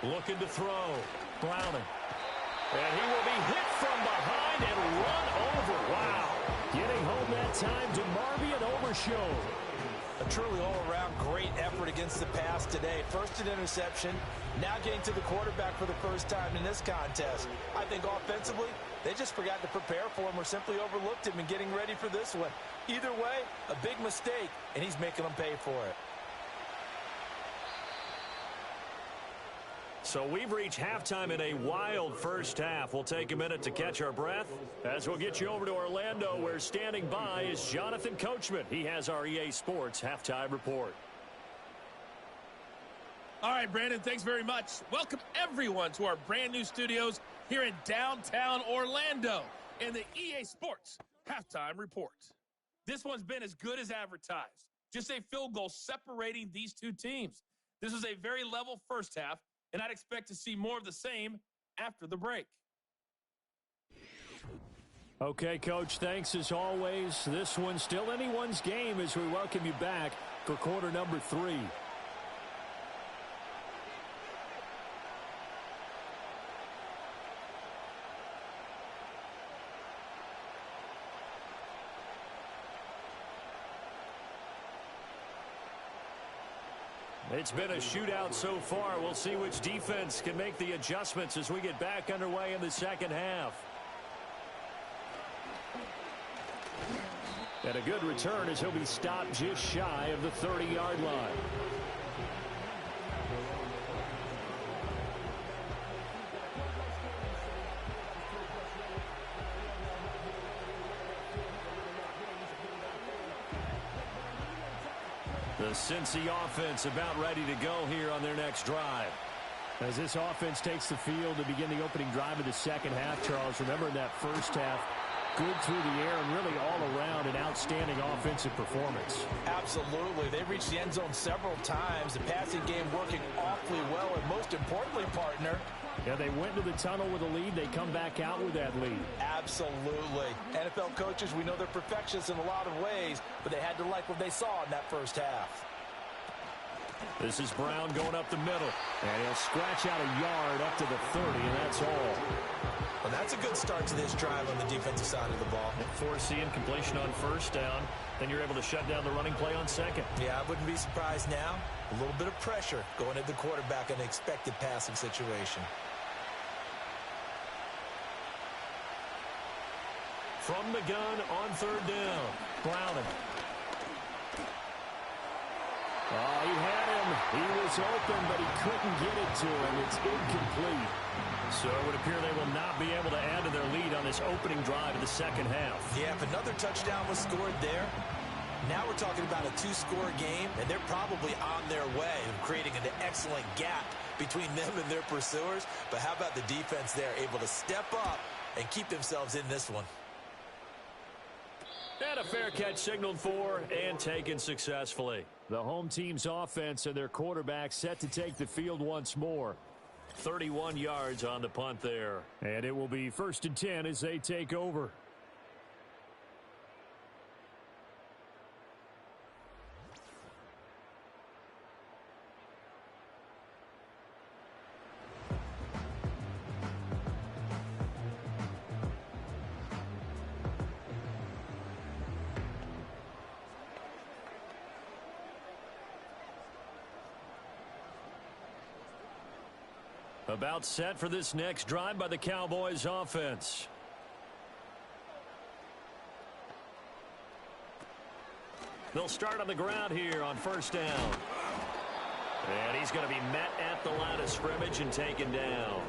Looking to throw. Browning. And he will be hit from behind and run over. Wow. Getting home that time to Marby and Overshow. A truly all-around great effort against the pass today. First an interception, now getting to the quarterback for the first time in this contest. I think offensively, they just forgot to prepare for him or simply overlooked him in getting ready for this one. Either way, a big mistake, and he's making them pay for it. So we've reached halftime in a wild first half. We'll take a minute to catch our breath as we'll get you over to Orlando, where standing by is Jonathan Coachman. He has our EA Sports halftime report. All right, Brandon, thanks very much. Welcome, everyone, to our brand-new studios here in downtown Orlando and the EA Sports halftime report. This one's been as good as advertised. Just a field goal separating these two teams. This was a very level first half, and I'd expect to see more of the same after the break. Okay, Coach, thanks as always. This one's still anyone's game as we welcome you back for quarter number 3. It's been a shootout so far. We'll see which defense can make the adjustments as we get back underway in the second half. And a good return as he'll be stopped just shy of the 30-yard line. The Cincy offense about ready to go here on their next drive. As this offense takes the field to begin the opening drive of the second half, Charles, remember in that first half, good through the air and really all around an outstanding offensive performance. Absolutely. They reached the end zone several times. The passing game working awfully well, and most importantly, partner, yeah, they went to the tunnel with a lead. They come back out with that lead. Absolutely. NFL coaches, we know they're perfectionists in a lot of ways, but they had to like what they saw in that first half. This is Brown going up the middle. And he'll scratch out a yard up to the 30, and that's all. Well, that's a good start to this drive on the defensive side of the ball. Foreseeing completion on first down. Then you're able to shut down the running play on second. Yeah, I wouldn't be surprised now. A little bit of pressure going at the quarterback in an expected passing situation. From the gun on third down. Browning. Oh, he had him. He was open, but he couldn't get it to him. It's incomplete. So it would appear they will not be able to add to their lead on this opening drive of the second half. Yeah, if another touchdown was scored there, now we're talking about a 2-score game, and they're probably on their way of creating an excellent gap between them and their pursuers. But how about the defense there, able to step up and keep themselves in this one? And a fair catch signaled for and taken successfully. The home team's offense and their quarterback set to take the field once more. 31 yards on the punt there. And it will be 1st and 10 as they take over. About set for this next drive by the Cowboys offense. They'll start on the ground here on first down. And he's going to be met at the line of scrimmage and taken down.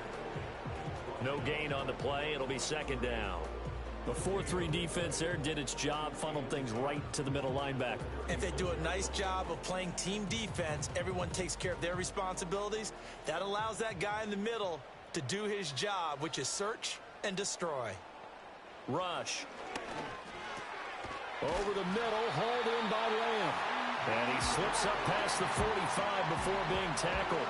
No gain on the play. It'll be second down. The 4-3 defense there did its job, funneled things right to the middle linebacker. If they do a nice job of playing team defense, everyone takes care of their responsibilities. That allows that guy in the middle to do his job, which is search and destroy. Rush. Over the middle, hauled in by Lamb. And he slips up past the 45 before being tackled.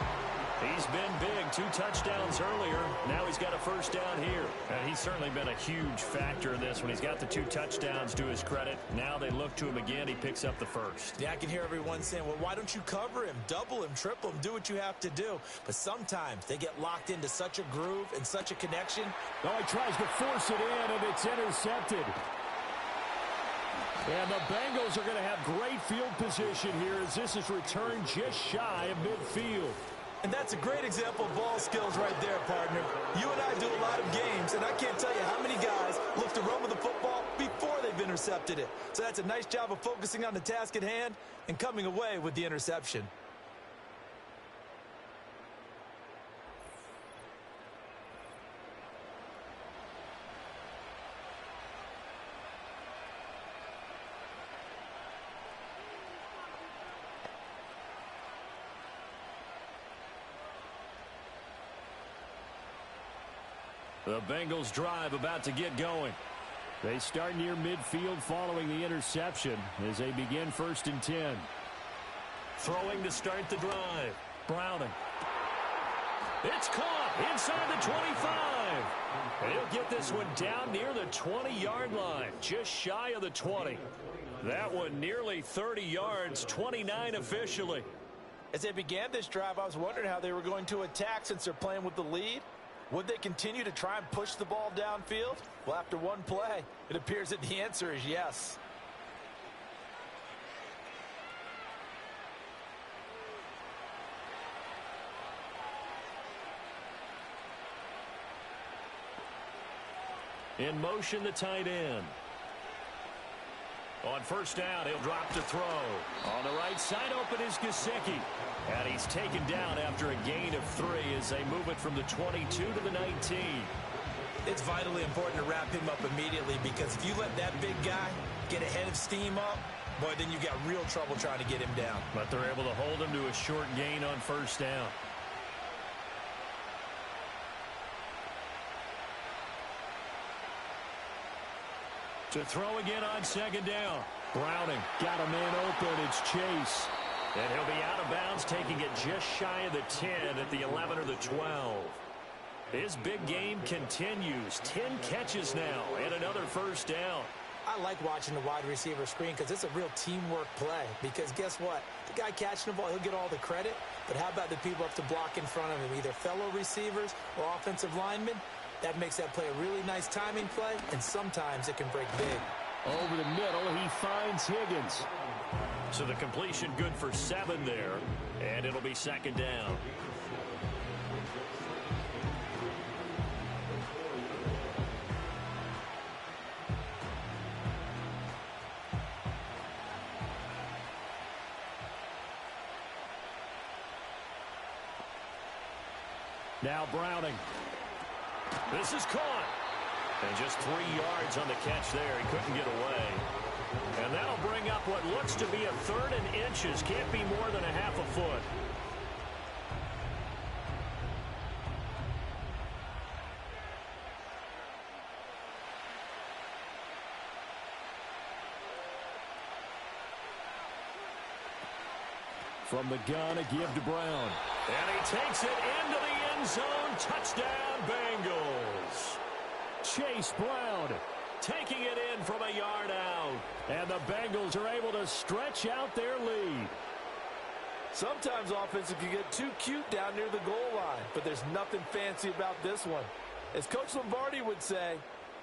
He's been big. 2 touchdowns earlier. Now he's got a first down here. And he's certainly been a huge factor in this one. He's got the 2 touchdowns to his credit. Now they look to him again. He picks up the first. Yeah, I can hear everyone saying, well, why don't you cover him, double him, triple him, do what you have to do. But sometimes they get locked into such a groove and such a connection. Oh, he tries to force it in, and it's intercepted. And the Bengals are going to have great field position here as this is returned just shy of midfield. And that's a great example of ball skills right there, partner. You and I do a lot of games, and I can't tell you how many guys look to run with the football before they've intercepted it. So that's a nice job of focusing on the task at hand and coming away with the interception. The Bengals drive about to get going. They start near midfield following the interception as they begin 1st and 10. Throwing to start the drive. Browning. It's caught inside the 25. He'll get this one down near the 20-yard line, just shy of the 20. That one nearly 30 yards, 29 officially. As they began this drive, I was wondering how they were going to attack since they're playing with the lead. Would they continue to try and push the ball downfield? Well, after one play, it appears that the answer is yes. In motion, the tight end. On 1st down, he'll drop to throw. On the right side, open is Gesicki. And he's taken down after a gain of 3 as they move it from the 22 to the 19. It's vitally important to wrap him up immediately because if you let that big guy get a head of steam up, boy, then you've got real trouble trying to get him down. But they're able to hold him to a short gain on 1st down. To throw again on 2nd down. Browning got a man open. It's Chase. And he'll be out of bounds, taking it just shy of the 10 at the 11 or the 12. His big game continues. 10 catches now and another 1st down. I like watching the wide receiver screen because it's a real teamwork play. Because guess what? The guy catching the ball, he'll get all the credit. But how about the people up to block in front of him, either fellow receivers or offensive linemen? That makes that play a really nice timing play, and sometimes it can break big. Over the middle, he finds Higgins. So the completion good for 7 there, and it'll be 2nd down. Now Browning. This is caught. And just 3 yards on the catch there. He couldn't get away. And that'll bring up what looks to be a 3rd and inches. Can't be more than a half a foot. From the gun, a give to Brown. And he takes it into the end zone. Touchdown, Bengals. Chase Brown taking it in from a yard out. And the Bengals are able to stretch out their lead. Sometimes offenses can get too cute down near the goal line, but there's nothing fancy about this one. As Coach Lombardi would say,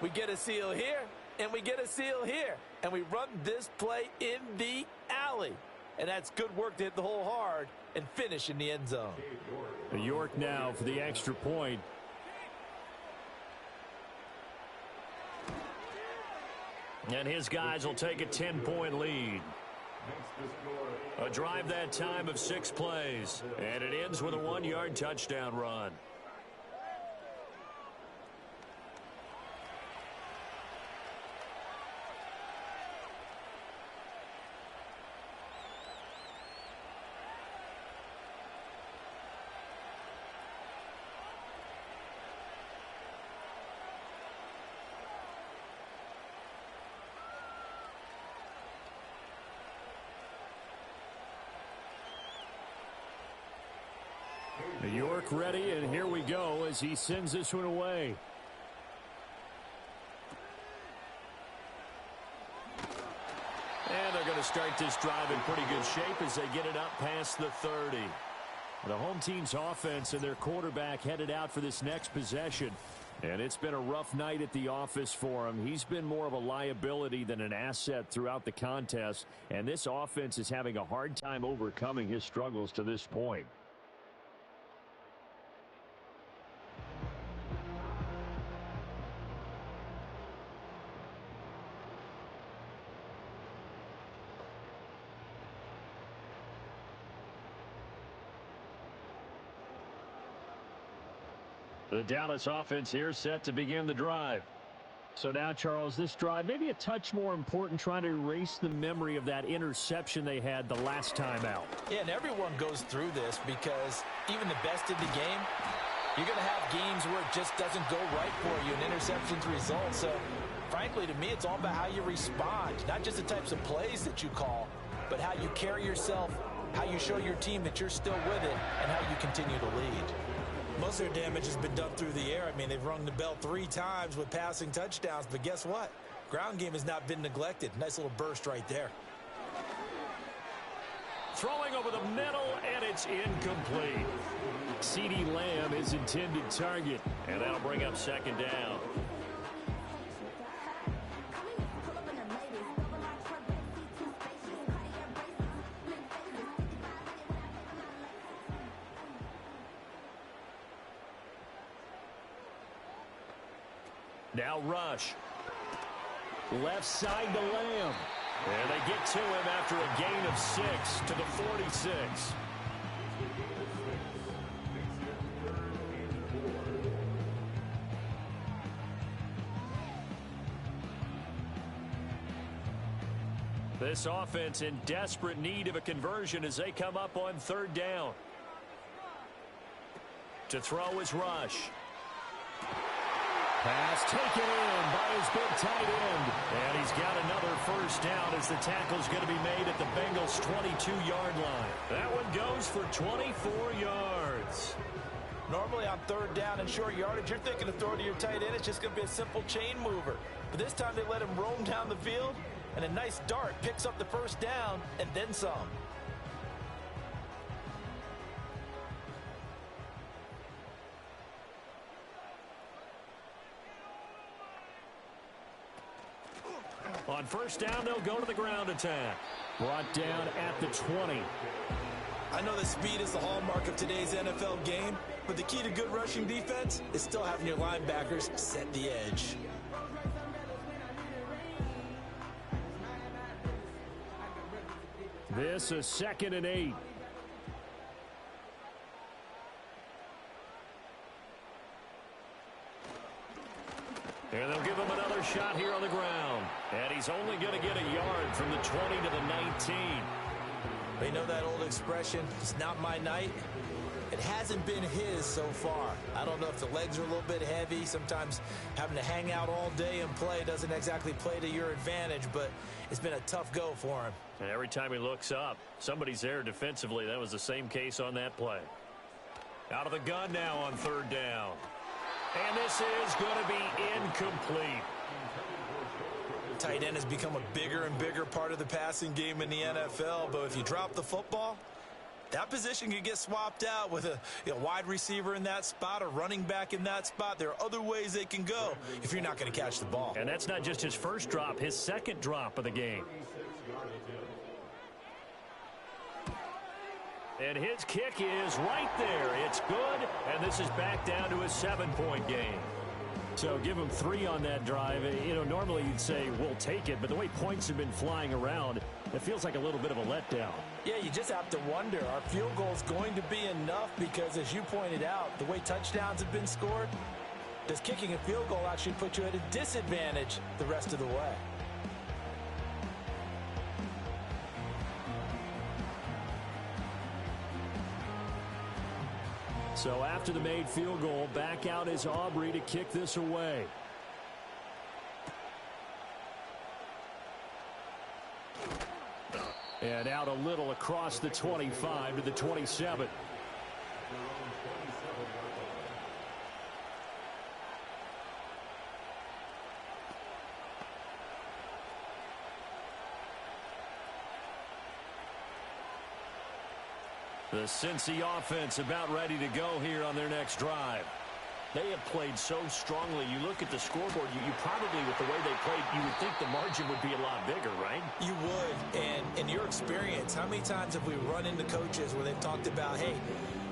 we get a seal here, and we get a seal here, and we run this play in the alley. And that's good work to hit the hole hard and finish in the end zone. York now for the extra point. And his guys will take a 10-point lead. A drive that time of 6 plays. And it ends with a 1-yard touchdown run. New York ready, and here we go as he sends this one away. And they're going to start this drive in pretty good shape as they get it up past the 30. The home team's offense and their quarterback headed out for this next possession. And it's been a rough night at the office for him. He's been more of a liability than an asset throughout the contest. And this offense is having a hard time overcoming his struggles to this point. The Dallas offense here set to begin the drive. So now, Charles, this drive maybe a touch more important, trying to erase the memory of that interception they had the last time out. Yeah, and everyone goes through this because even the best in the game, you're going to have games where it just doesn't go right for you and interceptions result. So, frankly, to me, it's all about how you respond, not just the types of plays that you call, but how you carry yourself, how you show your team that you're still with it, and how you continue to lead. Most of their damage has been done through the air. I mean, they've rung the bell 3 times with passing touchdowns, but guess what? Ground game has not been neglected. Nice little burst right there. Throwing over the middle, and it's incomplete. CeeDee Lamb is intended target, and that'll bring up second down. Now rush. Left side to Lamb. And they get to him after a gain of 6 to the 46. This offense in desperate need of a conversion as they come up on third down. To throw is Rush. Pass taken in by his big tight end. And he's got another first down as the tackle's going to be made at the Bengals' 22-yard line. That one goes for 24 yards. Normally on third down and short yardage, you're thinking of throwing to your tight end. It's just going to be a simple chain mover. But this time they let him roam down the field, and a nice dart picks up the first down and then some. On first down, they'll go to the ground attack. Brought down at the 20. I know that speed is the hallmark of today's NFL game, but the key to good rushing defense is still having your linebackers set the edge. This is 2nd and 8. And they'll give him another shot here on the ground. And he's only going to get a yard from the 20 to the 19. They know that old expression, it's not my night. It hasn't been his so far. I don't know if the legs are a little bit heavy. Sometimes having to hang out all day and play doesn't exactly play to your advantage, but it's been a tough go for him. And every time he looks up, somebody's there defensively. That was the same case on that play. Out of the gun now on third down. And this is going to be incomplete. Tight end has become a bigger and bigger part of the passing game in the NFL, but if you drop the football, that position can get swapped out with a wide receiver in that spot, a running back in that spot. There are other ways they can go if you're not going to catch the ball. And that's not just his first drop, his second drop of the game. And his kick is right there. It's good, and this is back down to a 7-point game. So give him 3 on that drive. You know, normally you'd say, we'll take it, but the way points have been flying around, it feels like a little bit of a letdown. Yeah, you just have to wonder, are field goals going to be enough? Because as you pointed out, the way touchdowns have been scored, does kicking a field goal actually put you at a disadvantage the rest of the way? So after the made field goal, back out is Aubrey to kick this away. And out a little across the 25 to the 27. The Cincy offense about ready to go here on their next drive. They have played so strongly. You look at the scoreboard, you probably, with the way they played, you would think the margin would be a lot bigger, right? You would. And in your experience, how many times have we run into coaches where they've talked about, hey,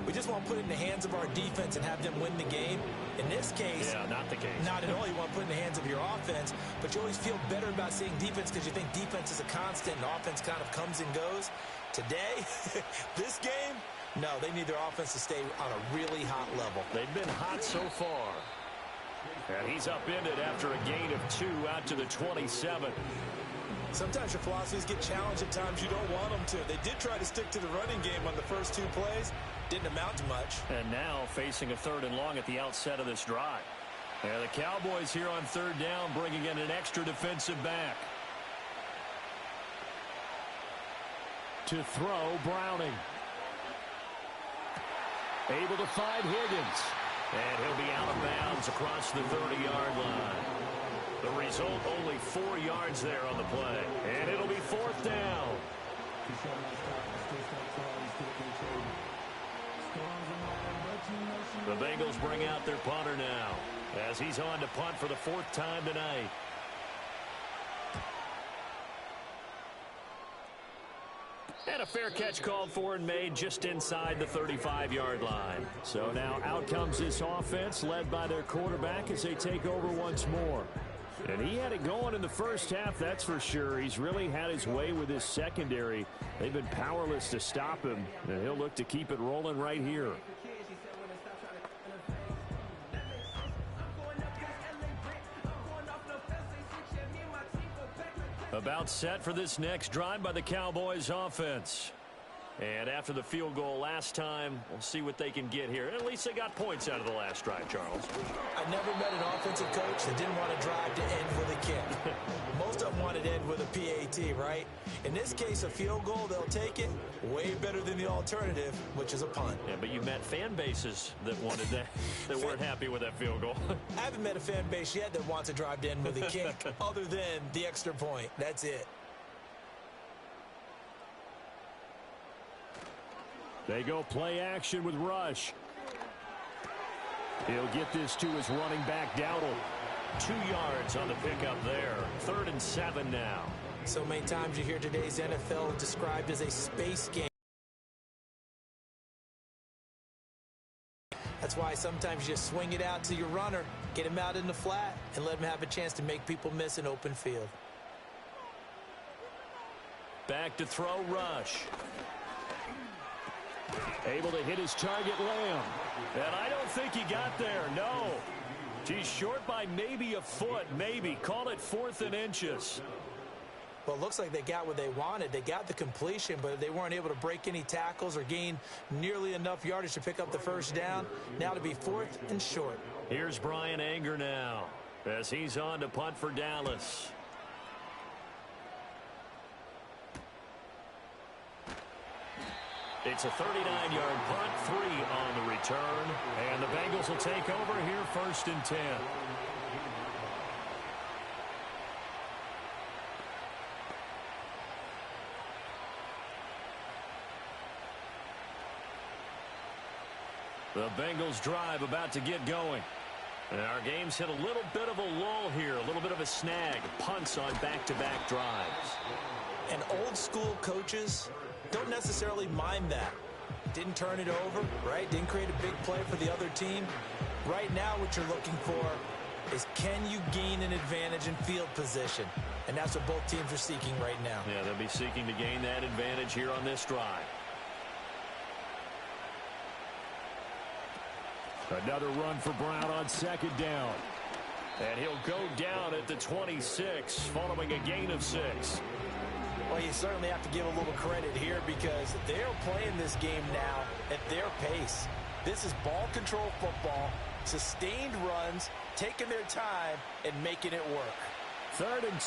we just want to put it in the hands of our defense and have them win the game? In this case, yeah, not the case. Not at all. You want to put it in the hands of your offense, but you always feel better about seeing defense because you think defense is a constant and offense kind of comes and goes. Today, this game, no, they need their offense to stay on a really hot level. They've been hot so far. And he's upended after a gain of 2 out to the 27. Sometimes your philosophies get challenged at times you don't want them to. They did try to stick to the running game on the first 2 plays. Didn't amount to much. And now facing a 3rd and long at the outset of this drive. And the Cowboys here on 3rd down, bringing in an extra defensive back. To throw, Browning. Able to find Higgins. And he'll be out of bounds across the 30-yard line. The result, only 4 yards there on the play. And it'll be 4th down. The Bengals bring out their punter now as he's on to punt for the 4th time tonight. And a fair catch called for and made just inside the 35-yard line. So now out comes this offense led by their quarterback as they take over once more. And he had it going in the first half, that's for sure. He's really had his way with his secondary. They've been powerless to stop him, and he'll look to keep it rolling right here. About set for this next drive by the Cowboys offense. And after the field goal last time, we'll see what they can get here. At least they got points out of the last drive, Charles. I never met an offensive coach that didn't want to drive to end with a kick. Most of them wanted to end with a PAT, right? In this case, a field goal, they'll take it. Way better than the alternative, which is a punt. Yeah, but you met fan bases that wanted that, that weren't happy with that field goal. I haven't met a fan base yet that wants to drive to end with a kick other than the extra point. That's it. They go play action with Rush. He'll get this to his running back, Dowdle. 2 yards on the pickup there. 3rd and 7 now. So many times you hear today's NFL described as a space game. That's why sometimes you just swing it out to your runner, get him out in the flat, and let him have a chance to make people miss an open field. Back to throw, Rush. Able to hit his target, Lamb. And I don't think he got there, no. He's short by maybe a foot, maybe. Call it 4th and inches. Well, it looks like they got what they wanted. They got the completion, but they weren't able to break any tackles or gain nearly enough yardage to pick up the first down. Now to be 4th and short. Here's Brian Anger now as he's on to punt for Dallas. It's a 39-yard punt, 3 on the return, and the Bengals will take over here 1st and 10. The Bengals drive about to get going. And our game's hit a little bit of a lull here, a little bit of a snag, punts on back-to-back drives. And old school coaches don't necessarily mind that. Didn't turn it over, right? Didn't create a big play for the other team. Right now what you're looking for is, can you gain an advantage in field position? And that's what both teams are seeking right now. Yeah, they'll be seeking to gain that advantage here on this drive. Another run for Brown on 2nd down. And he'll go down at the 26 following a gain of 6. Well, you certainly have to give a little credit here because they're playing this game now at their pace. This is ball control football, sustained runs, taking their time, and making it work. 3rd and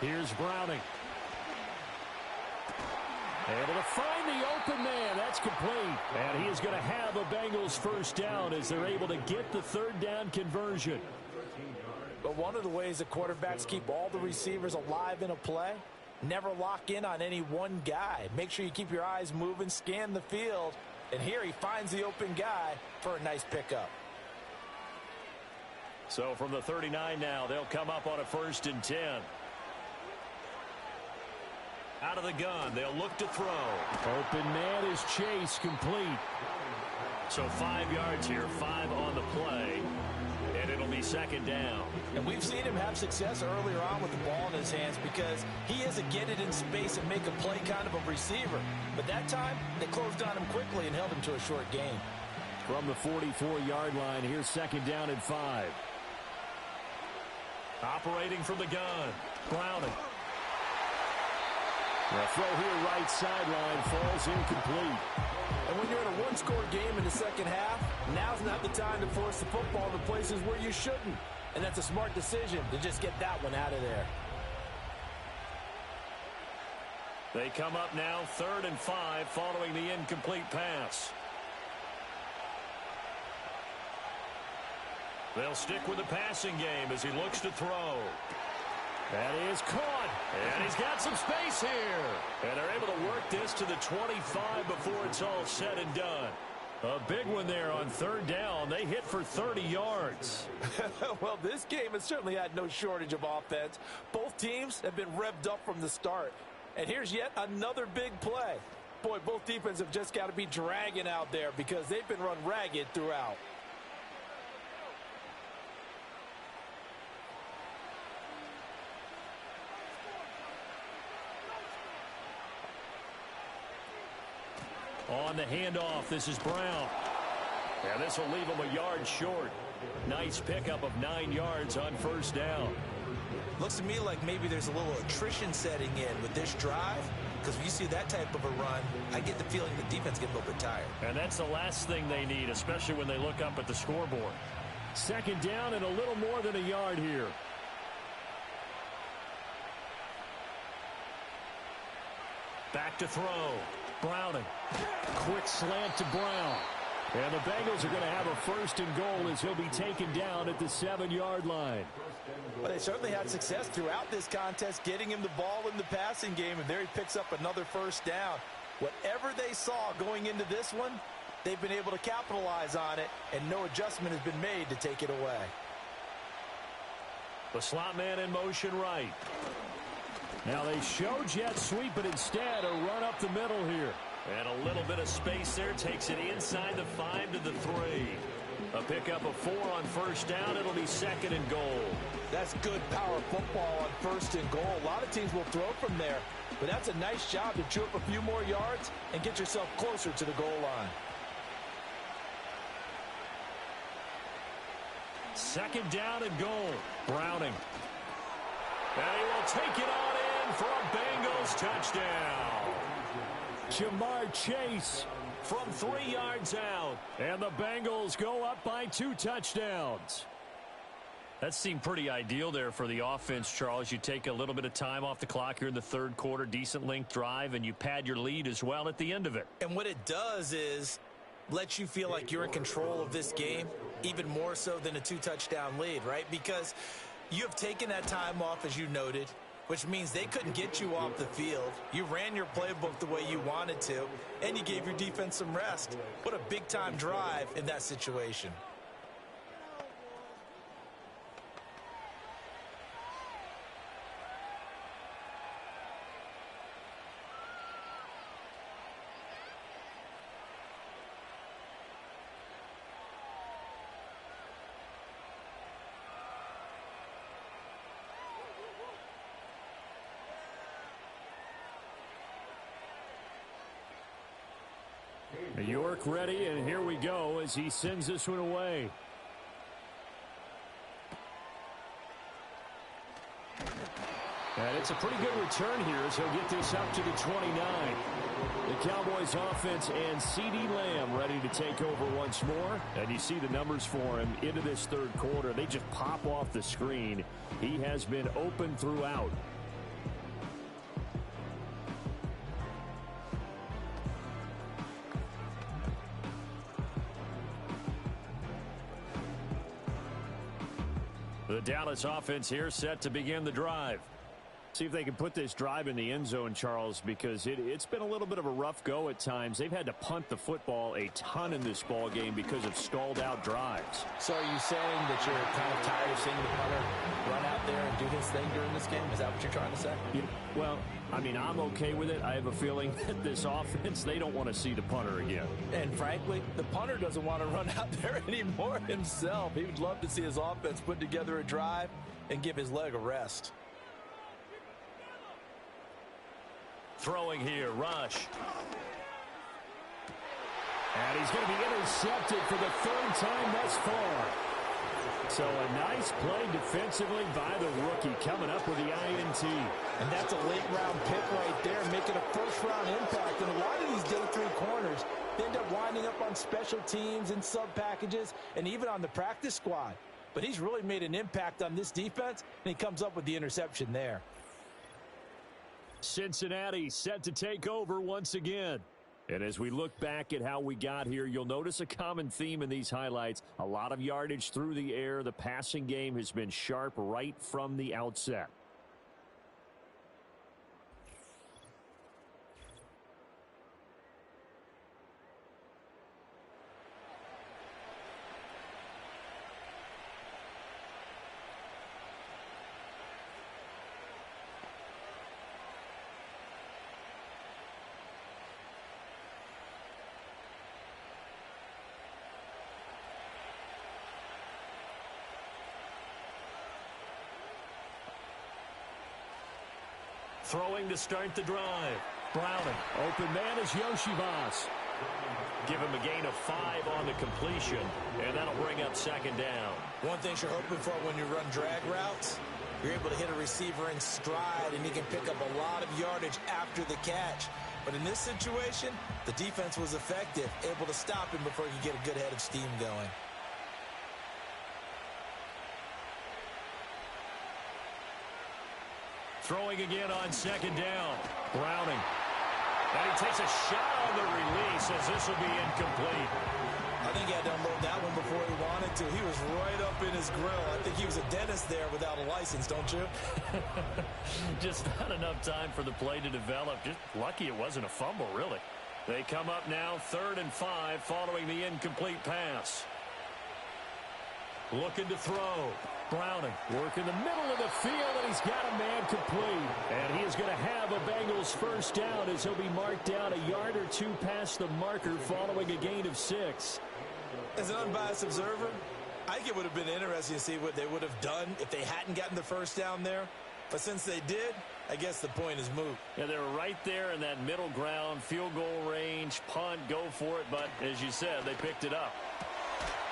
2. Here's Browning. Able to find the open man. That's complete. And he is going to have a Bengals 1st down as they're able to get the 3rd down conversion. But one of the ways that quarterbacks keep all the receivers alive in a play Never lock in on any one guy. Make sure you keep your eyes moving, scan the field. And here he finds the open guy for a nice pickup. So from the 39 now, they'll come up on a 1st and 10. Out of the gun, they'll look to throw. Open man is Chase, complete. So 5 yards here, 5 on the play, and it'll be 2nd down. And we've seen him have success earlier on with the ball in his hands because he is a get it in space and make a play kind of a receiver. But that time, they closed on him quickly and held him to a short gain. From the 44-yard line, here's 2nd down and 5. Operating from the gun, Browning. The throw here, right sideline, falls incomplete. And when you're in a one-score game in the second half, now's not the time to force the football to places where you shouldn't. And that's a smart decision to just get that one out of there. They come up now 3rd and 5 following the incomplete pass. They'll stick with the passing game as he looks to throw. That is caught. And he's got some space here. And they're able to work this to the 25 before it's all said and done. A big one there on 3rd down. They hit for 30 yards. Well, this game has certainly had no shortage of offense. Both teams have been revved up from the start. And here's yet another big play. Boy, both defenses have just got to be dragging out there because they've been run ragged throughout. On the handoff, this is Brown. And this will leave him a yard short. Nice pickup of 9 yards on 1st down. Looks to me like maybe there's a little attrition setting in with this drive. Because when you see that type of a run, I get the feeling the defense gets a little bit tired. And that's the last thing they need, especially when they look up at the scoreboard. 2nd down and a little more than a yard here. Back to throw. Browning. Quick slant to Brown. And the Bengals are going to have a 1st and goal as he'll be taken down at the 7-yard line. Well, they certainly had success throughout this contest, getting him the ball in the passing game, and there he picks up another 1st down. Whatever they saw going into this one, they've been able to capitalize on it, and no adjustment has been made to take it away. The slot man in motion right. Now they show jet sweep, but instead a run up the middle here. And a little bit of space there. Takes it inside the 5 to the 3. A pickup of 4 on 1st down. It'll be 2nd and goal. That's good power football on 1st and goal. A lot of teams will throw from there, but that's a nice job to chew up a few more yards and get yourself closer to the goal line. 2nd down and goal. Browning. And he will take it on in for a Bengals touchdown. Jamar Chase from 3 yards out. And the Bengals go up by 2 touchdowns. That seemed pretty ideal there for the offense, Charles. You take a little bit of time off the clock here in the 3rd quarter, decent length drive, and you pad your lead as well at the end of it. And what it does is let you feel like you're in control of this game, even more so than a 2-touchdown lead, right? Because you have taken that time off, as you noted, which means they couldn't get you off the field. You ran your playbook the way you wanted to, and you gave your defense some rest. What a big-time drive in that situation. York ready, and here we go as he sends this one away. And it's a pretty good return here as he'll get this up to the 29. The Cowboys offense and CeeDee Lamb ready to take over once more. And you see the numbers for him into this 3rd quarter. They just pop off the screen. He has been open throughout. The Dallas offense here set to begin the drive. See if they can put this drive in the end zone, Charles, because it's been a little bit of a rough go at times. They've had to punt the football a ton in this ball game because of stalled-out drives. So are you saying that you're kind of tired of seeing the punter run out there and do his thing during this game? Is that what you're trying to say? Well, I mean, I'm okay with it. I have a feeling that this offense, they don't want to see the punter again. And frankly, the punter doesn't want to run out there anymore himself. He would love to see his offense put together a drive and give his leg a rest. Throwing here, Rush. And he's going to be intercepted for the third time thus far. So a nice play defensively by the rookie coming up with the INT. And that's a late-round pick right there, making a first-round impact. And a lot of these day three corners, they end up winding up on special teams and sub-packages and even on the practice squad. But he's really made an impact on this defense, and he comes up with the interception there. Cincinnati set to take over once again. And as we look back at how we got here, you'll notice a common theme in these highlights. A lot of yardage through the air. The passing game has been sharp right from the outset. Throwing to start the drive. Browning. Open man is Yoshivas. Give him a gain of 5 on the completion, and that'll bring up second down. One thing you're hoping for when you run drag routes, you're able to hit a receiver in stride, and he can pick up a lot of yardage after the catch. But in this situation, the defense was effective, able to stop him before he could get a good head of steam going. Throwing again on second down. Browning. And he takes a shot on the release as this will be incomplete. I think he had to unload that one before he wanted to. He was right up in his grill. I think he was a dentist there without a license, don't you? Just not enough time for the play to develop. Just lucky it wasn't a fumble, really. They come up now 3rd and 5 following the incomplete pass. Looking to throw. Browning. Work in the middle of the field, and he's got a man complete. And he is going to have a Bengals first down as he'll be marked down a yard or two past the marker following a gain of 6. As an unbiased observer, I think it would have been interesting to see what they would have done if they hadn't gotten the first down there. But since they did, I guess the point is moot. Yeah, they were right there in that middle ground, field goal range, punt, go for it. But as you said, they picked it up.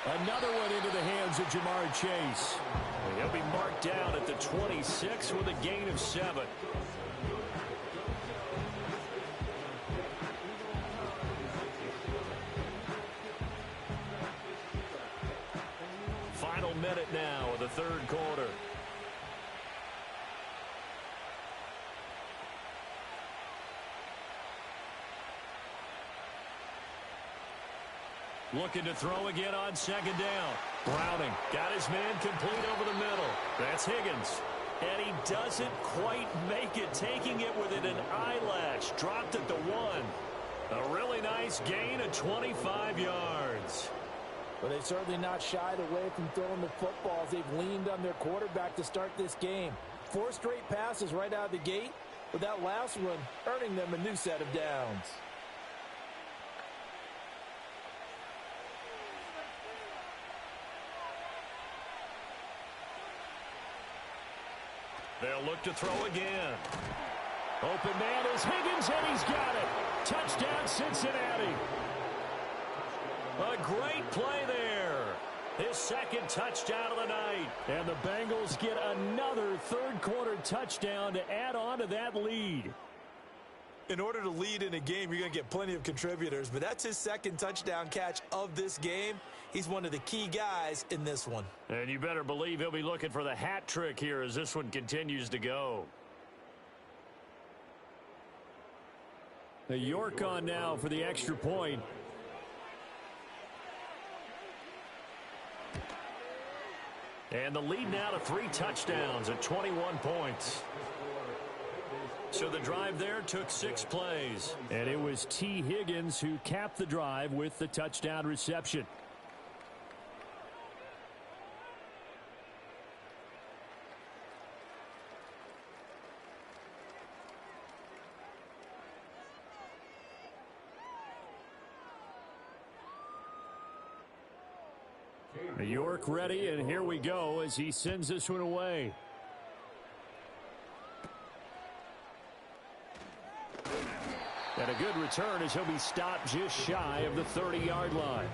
Another one into the hands of Jamar Chase. He'll be marked down at the 26 with a gain of 7. Final minute now of the third quarter. Looking to throw again on second down. Browning got his man complete over the middle. That's Higgins. And he doesn't quite make it, taking it within an eyelash. Dropped at the 1. A really nice gain of 25 yards. But they've certainly not shied away from throwing the footballs. They've leaned on their quarterback to start this game. 4 straight passes right out of the gate, with that last one earning them a new set of downs. They'll look to throw again. Open man is Higgins, and he's got it. Touchdown, Cincinnati. A great play there. His second touchdown of the night. And the Bengals get another third-quarter touchdown to add on to that lead. In order to lead in a game, you're going to get plenty of contributors, but that's his second touchdown catch of this game. He's one of the key guys in this one. And you better believe he'll be looking for the hat trick here as this one continues to go. The York on now for the extra point. And the lead now to 3 touchdowns at 21 points. So the drive there took 6 plays. And it was T. Higgins who capped the drive with the touchdown reception. York ready, and here we go as he sends this one away. And a good return as he'll be stopped just shy of the 30-yard line.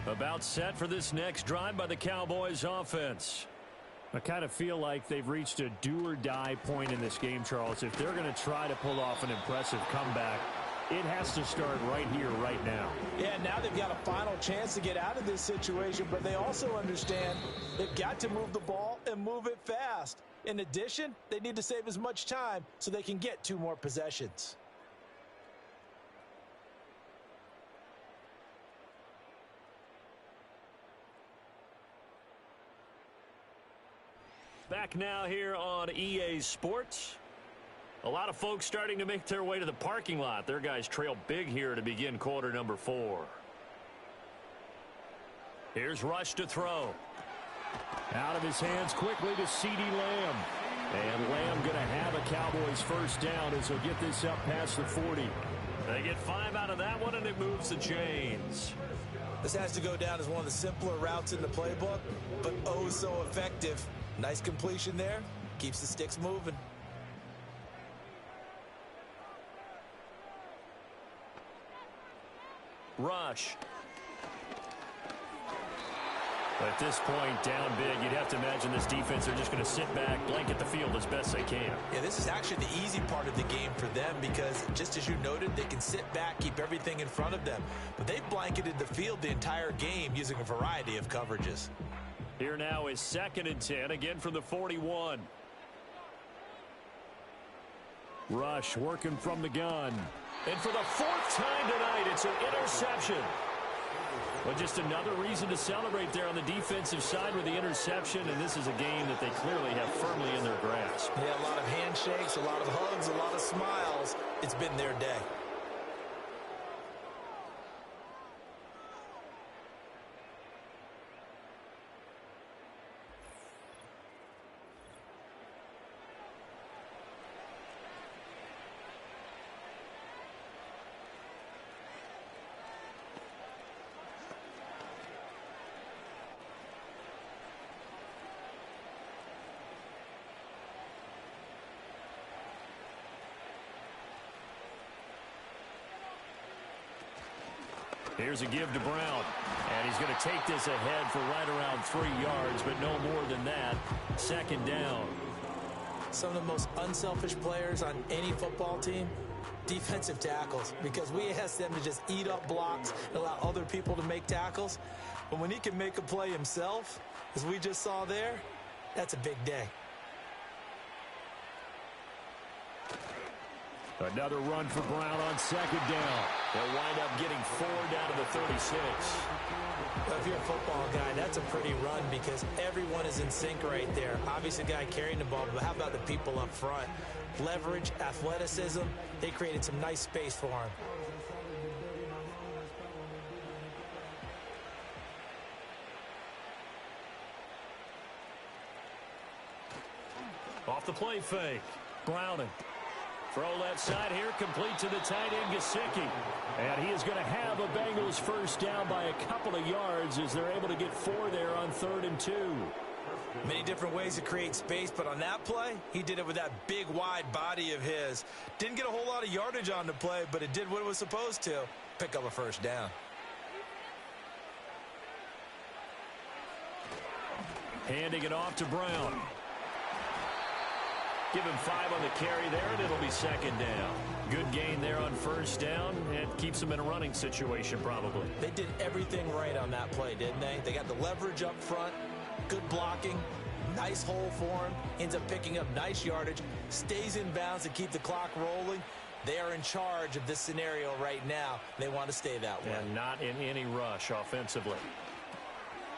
About set for this next drive by the Cowboys offense. I kind of feel like they've reached a do-or-die point in this game, Charles. If they're going to try to pull off an impressive comeback, it has to start right here, right now. Yeah, now they've got a final chance to get out of this situation, but they also understand they've got to move the ball and move it fast. In addition, they need to save as much time so they can get 2 more possessions. Back now here on EA Sports. A lot of folks starting to make their way to the parking lot. Their guys trail big here to begin quarter number 4. Here's Rush to throw. Out of his hands quickly to CeeDee Lamb. And Lamb going to have a Cowboys first down as he'll get this up past the 40. They get 5 out of that one, and it moves the chains. This has to go down as one of the simpler routes in the playbook, but oh so effective. Nice completion there. Keeps the sticks moving. Rush. At this point, down big, you'd have to imagine this defense are just going to sit back, blanket the field as best they can. Yeah, this is actually the easy part of the game for them because, just as you noted, they can sit back, keep everything in front of them. But they've blanketed the field the entire game using a variety of coverages. Here now is 2nd and 10, again from the 41. Rush working from the gun. And for the 4th time tonight, it's an interception. Well, just another reason to celebrate there on the defensive side with the interception, and this is a game that they clearly have firmly in their grasp. Yeah, a lot of handshakes, a lot of hugs, a lot of smiles. It's been their day. Here's a give to Brown. And he's going to take this ahead for right around 3 yards, but no more than that. 2nd down. Some of the most unselfish players on any football team, defensive tackles, because we ask them to just eat up blocks and allow other people to make tackles. But when he can make a play himself, as we just saw there, that's a big day. Another run for Brown on 2nd down. They'll wind up getting 4 down to the 36. Well, if you're a football guy, that's a pretty run because everyone is in sync right there. Obviously, the guy carrying the ball, but how about the people up front? Leverage, athleticism, they created some nice space for him. Off the play fake. Browning. Throw left side here, complete to the tight end, Gesicki. And he is going to have a Bengals first down by a couple of yards as they're able to get 4 there on 3rd and 2. Many different ways to create space, but on that play, he did it with that big, wide body of his. Didn't get a whole lot of yardage on the play, but it did what it was supposed to. Pick up a first down. Handing it off to Brown. Give him 5 on the carry there, and it'll be 2nd down. Good gain there on first down. It keeps them in a running situation, probably. They did everything right on that play, didn't they? They got the leverage up front, good blocking, nice hole for him, ends up picking up nice yardage, stays in bounds to keep the clock rolling, They are in charge of this scenario right now. They want to stay that way. And not in any rush offensively.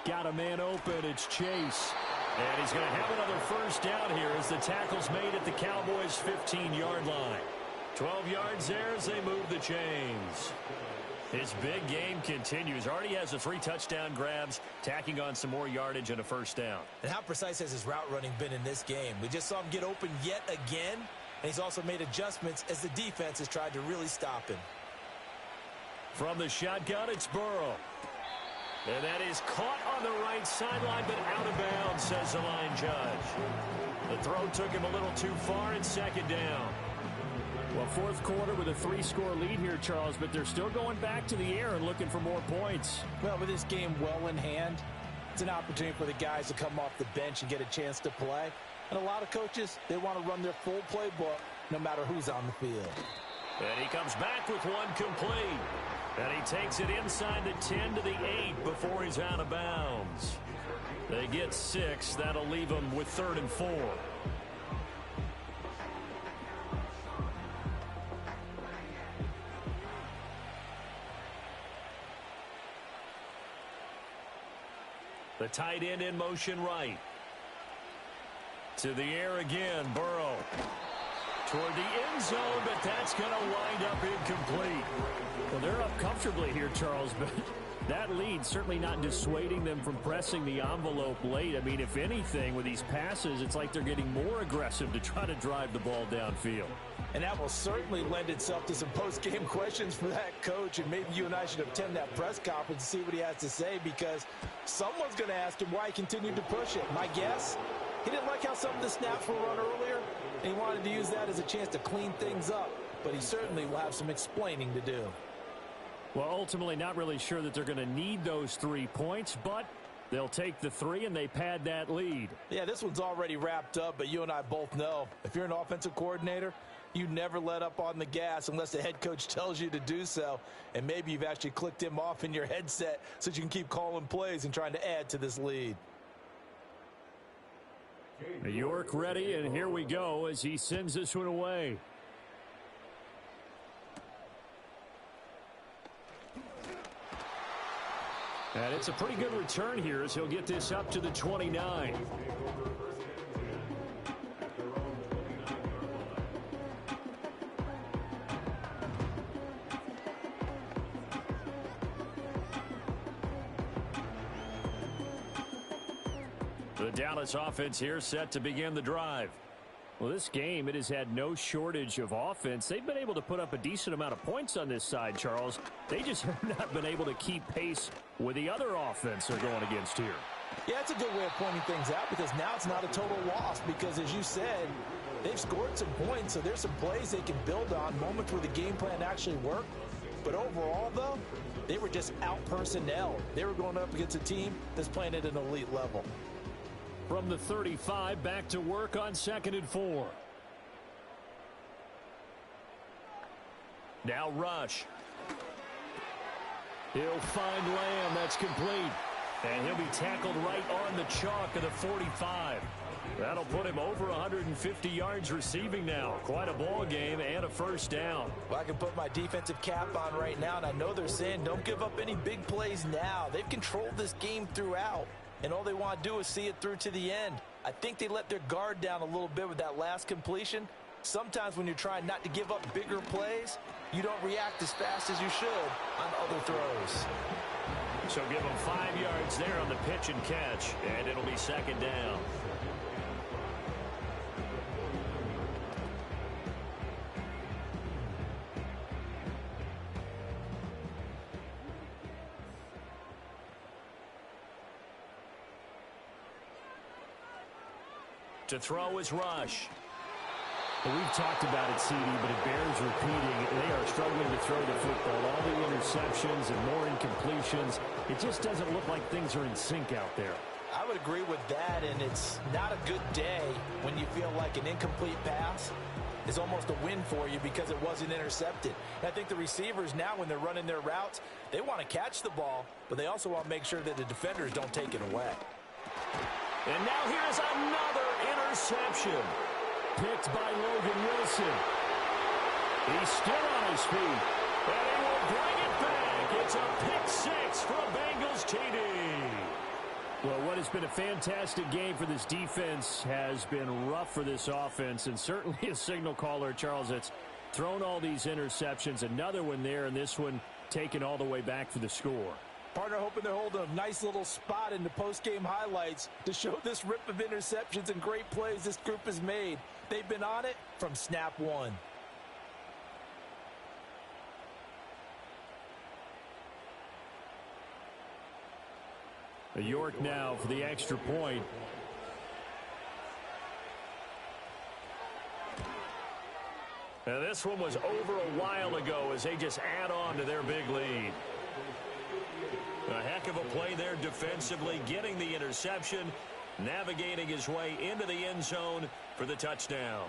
Got a man open. It's Chase. And he's going to have another first down here as the tackle's made at the Cowboys' 15-yard line. 12 yards there as they move the chains. His big game continues. Already has the 3 touchdown grabs, tacking on some more yardage and a first down. And how precise has his route running been in this game? We just saw him get open yet again, and he's also made adjustments as the defense has tried to really stop him. From the shotgun, it's Burrow. And that is caught on the right sideline, but out of bounds, says the line judge. The throw took him a little too far, and second down. Well, fourth quarter with a 3-score lead here, Charles, but they're still going back to the air and looking for more points. Well, with this game well in hand, it's an opportunity for the guys to come off the bench and get a chance to play. And a lot of coaches, they want to run their full playbook no matter who's on the field. And he comes back with one complete. And he takes it inside the 10 to the 8 before he's out of bounds. They get 6. That'll leave them with 3rd and 4. The tight end in motion right. To the air again, Burrow. Toward the end zone, but that's going to wind up incomplete. Well, they're up comfortably here, Charles, but that lead certainly not dissuading them from pressing the envelope late. I mean, if anything, with these passes, it's like they're getting more aggressive to try to drive the ball downfield. And that will certainly lend itself to some post-game questions for that coach, and maybe you and I should attend that press conference and see what he has to say, because someone's going to ask him why he continued to push it. My guess, he didn't like how some of the snaps were run earlier, and he wanted to use that as a chance to clean things up, but he certainly will have some explaining to do. Well, ultimately not really sure that they're going to need those 3 points, but they'll take the 3 and they pad that lead. Yeah, this one's already wrapped up, but you and I both know if you're an offensive coordinator, you never let up on the gas unless the head coach tells you to do so, and maybe you've actually clicked him off in your headset so you can keep calling plays and trying to add to this lead. New York ready, and here we go as he sends this one away. And it's a pretty good return here as he'll get this up to the 29. The Dallas offense here set to begin the drive. Well, this game, it has had no shortage of offense. They've been able to put up a decent amount of points on this side, Charles. They just have not been able to keep pace with the other offense they're going against here. Yeah, it's a good way of pointing things out, because now it's not a total loss, because as you said, they've scored some points, so there's some plays they can build on, moments where the game plan actually worked. But overall, though, they were just out-personnel. They were going up against a team that's playing at an elite level. From the 35, back to work on 2nd and 4. Now Rush. He'll find Lamb. That's complete. And he'll be tackled right on the chalk of the 45. That'll put him over 150 yards receiving now. Quite a ball game and a first down. Well, I can put my defensive cap on right now, and I know they're saying don't give up any big plays now. They've controlled this game throughout, and all they want to do is see it through to the end. I think they let their guard down a little bit with that last completion. Sometimes when you're trying not to give up bigger plays, you don't react as fast as you should on other throws. So give them 5 yards there on the pitch and catch, and it'll be second down. To throw is Rush. Well, we've talked about it, CD, but it bears repeating. They are struggling to throw the football. All the interceptions and more incompletions. It just doesn't look like things are in sync out there. I would agree with that, and it's not a good day when you feel like an incomplete pass is almost a win for you because it wasn't intercepted. And I think the receivers now, when they're running their routes, they want to catch the ball, but they also want to make sure that the defenders don't take it away. And now here's another interception. Picked by Logan Wilson. He's still on his feet. And he will bring it back. It's a pick six for a Bengals TD. Well, what has been a fantastic game for this defense has been rough for this offense, and certainly a signal caller, Charles, that's thrown all these interceptions. Another one there, and this one taken all the way back for the score. Partner hoping they're holding a nice little spot in the post-game highlights to show this rip of interceptions and great plays this group has made. They've been on it from snap one. York now for the extra point. Now this one was over a while ago as they just add on to their big lead. A heck of a play there defensively, getting the interception, navigating his way into the end zone for the touchdown.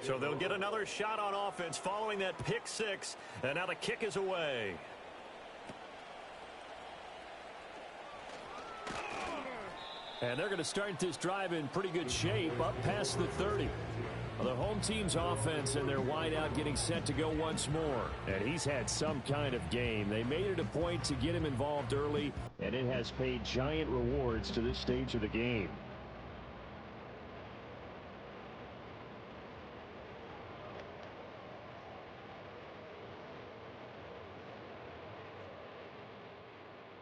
So they'll get another shot on offense following that pick six, and now the kick is away. And they're going to start this drive in pretty good shape, up past the 30. Well, the home team's offense and their wideout getting set to go once more. And he's had some kind of game. They made it a point to get him involved early, and it has paid giant rewards to this stage of the game.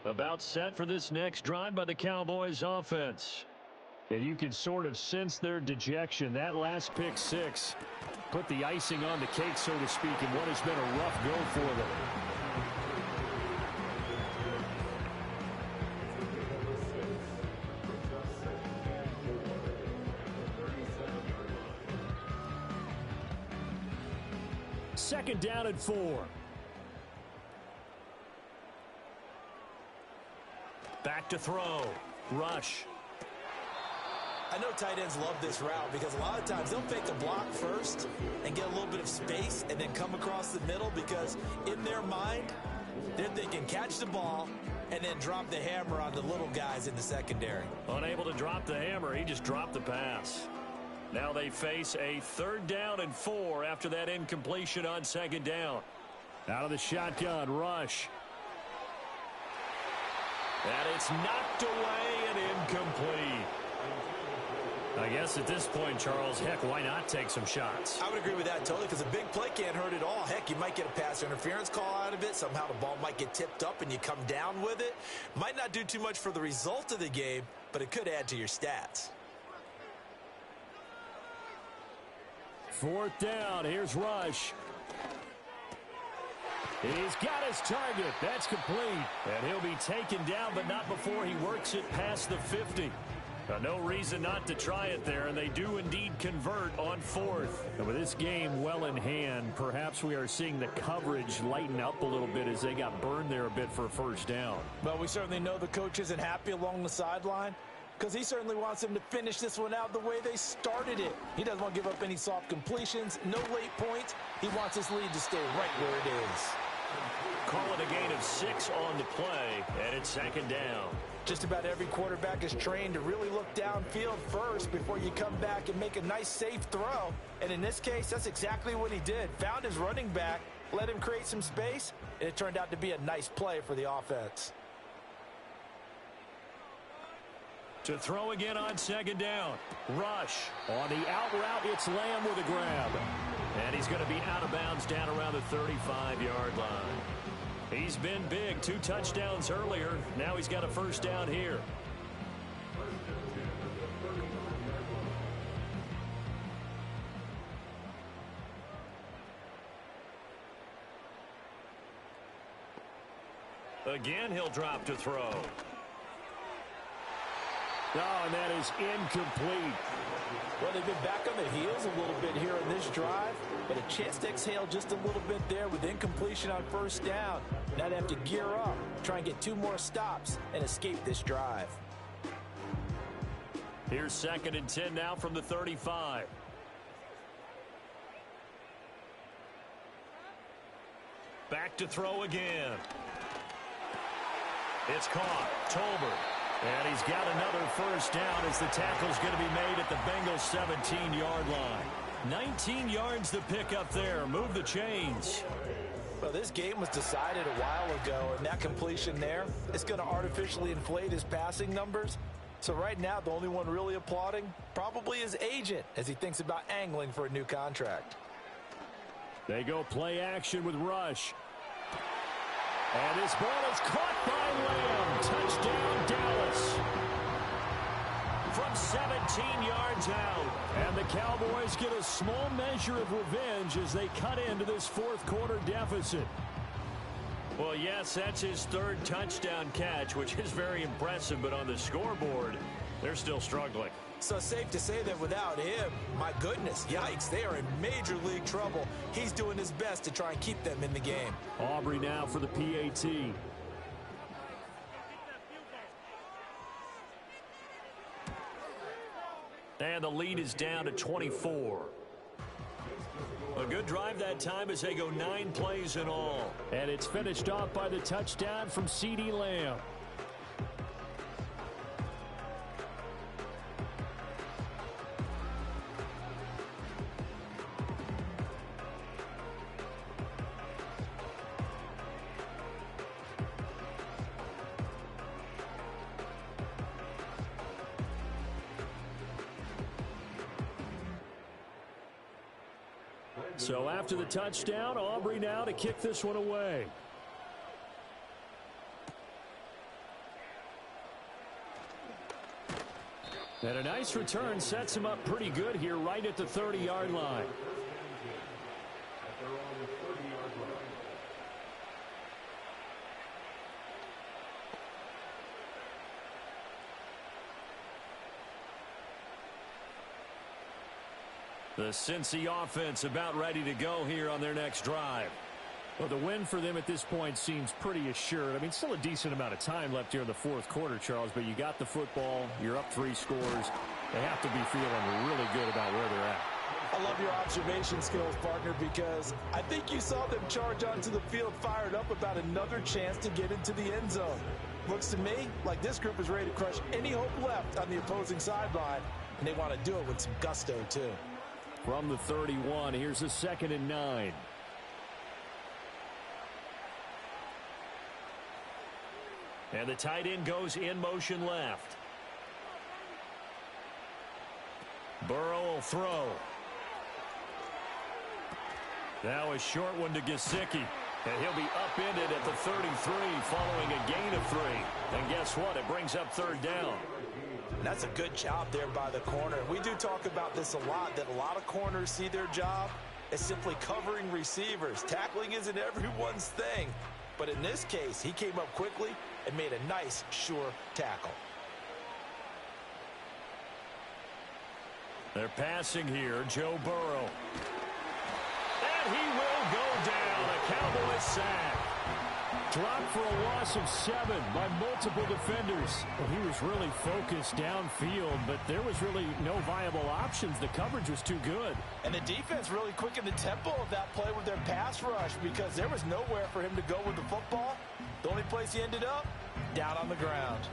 About set for this next drive by the Cowboys offense. And you can sort of sense their dejection. That last pick six put the icing on the cake, so to speak, in what has been a rough go for them. Second down and 4. Back to throw. Rush. I know tight ends love this route because a lot of times they'll fake a block first and get a little bit of space and then come across the middle because in their mind, they're thinking catch the ball and then drop the hammer on the little guys in the secondary. Unable to drop the hammer, he just dropped the pass. Now they face a 3rd down and 4 after that incompletion on 2nd down. Out of the shotgun, Rush. And it's knocked away and incomplete. I guess at this point, Charles, heck, why not take some shots? I would agree with that totally because a big play can't hurt at all. Heck, you might get a pass interference call out of it. Somehow the ball might get tipped up and you come down with it. Might not do too much for the result of the game, but it could add to your stats. 4th down. Here's Rush. He's got his target. That's complete. And he'll be taken down, but not before he works it past the 50. No reason not to try it there, and they do indeed convert on 4th. And with this game well in hand, perhaps we are seeing the coverage lighten up a little bit as they got burned there a bit for a 1st down. Well, we certainly know the coach isn't happy along the sideline because he certainly wants them to finish this one out the way they started it. He doesn't want to give up any soft completions, no late points. He wants his lead to stay right where it is. Call it a gain of 6 on the play, and it's 2nd down. Just about every quarterback is trained to really look downfield first before you come back and make a nice, safe throw. And in this case, that's exactly what he did. Found his running back, let him create some space, and it turned out to be a nice play for the offense. To throw again on 2nd down. Rush. On the out route, it's Lamb with a grab. And he's going to be out of bounds down around the 35-yard line. He's been big. 2 touchdowns earlier. Now he's got a 1st down here. Again, he'll drop to throw. Oh, and that is incomplete. Well, they've been back on their heels a little bit here in this drive, but a chance to exhale just a little bit there with incompletion on 1st down. Now they have to gear up, try and get 2 more stops, and escape this drive. Here's 2nd and 10 now from the 35. Back to throw again. It's caught. Tolbert. And he's got another first down as the tackle's going to be made at the Bengals 17-yard line. 19 yards to pick up there. Move the chains. Well, this game was decided a while ago, and that completion there is going to artificially inflate his passing numbers. So right now, the only one really applauding probably his agent as he thinks about angling for a new contract. They go play action with Rush. And this ball is caught by Lamb. Touchdown, Dallas. From 17 yards out. And the Cowboys get a small measure of revenge as they cut into this fourth quarter deficit. Well, yes, that's his 3rd touchdown catch, which is very impressive. But on the scoreboard, they're still struggling. So safe to say that without him, my goodness, yikes, they are in major league trouble. He's doing his best to try and keep them in the game. Aubrey now for the PAT. And the lead is down to 24. A good drive that time as they go 9 plays in all. And it's finished off by the touchdown from CeeDee Lamb. So after the touchdown, Aubrey now to kick this one away. And a nice return sets him up pretty good here right at the 30-yard line. The Cincy offense about ready to go here on their next drive. Well, the win for them at this point seems pretty assured. I mean, still a decent amount of time left here in the fourth quarter, Charles, but you got the football, you're up 3 scores. They have to be feeling really good about where they're at. I love your observation skills, partner, because I think you saw them charge onto the field fired up about another chance to get into the end zone. Looks to me like this group is ready to crush any hope left on the opposing sideline, and they want to do it with some gusto, too. From the 31, here's a 2nd and 9. And the tight end goes in motion left. Burrow will throw. Now a short one to Gesicki. And he'll be upended at the 33 following a gain of 3. And guess what? It brings up 3rd down. That's a good job there by the corner. We do talk about this a lot, that a lot of corners see their job as simply covering receivers. Tackling isn't everyone's thing. But in this case, he came up quickly and made a nice, sure tackle. They're passing here, Joe Burrow. And he will go down. A Cowboys sack. Dropped for a loss of 7 by multiple defenders. Well, he was really focused downfield, but there was really no viable options. The coverage was too good. And the defense really quickened the tempo of that play with their pass rush because there was nowhere for him to go with the football. The only place he ended up, down on the ground.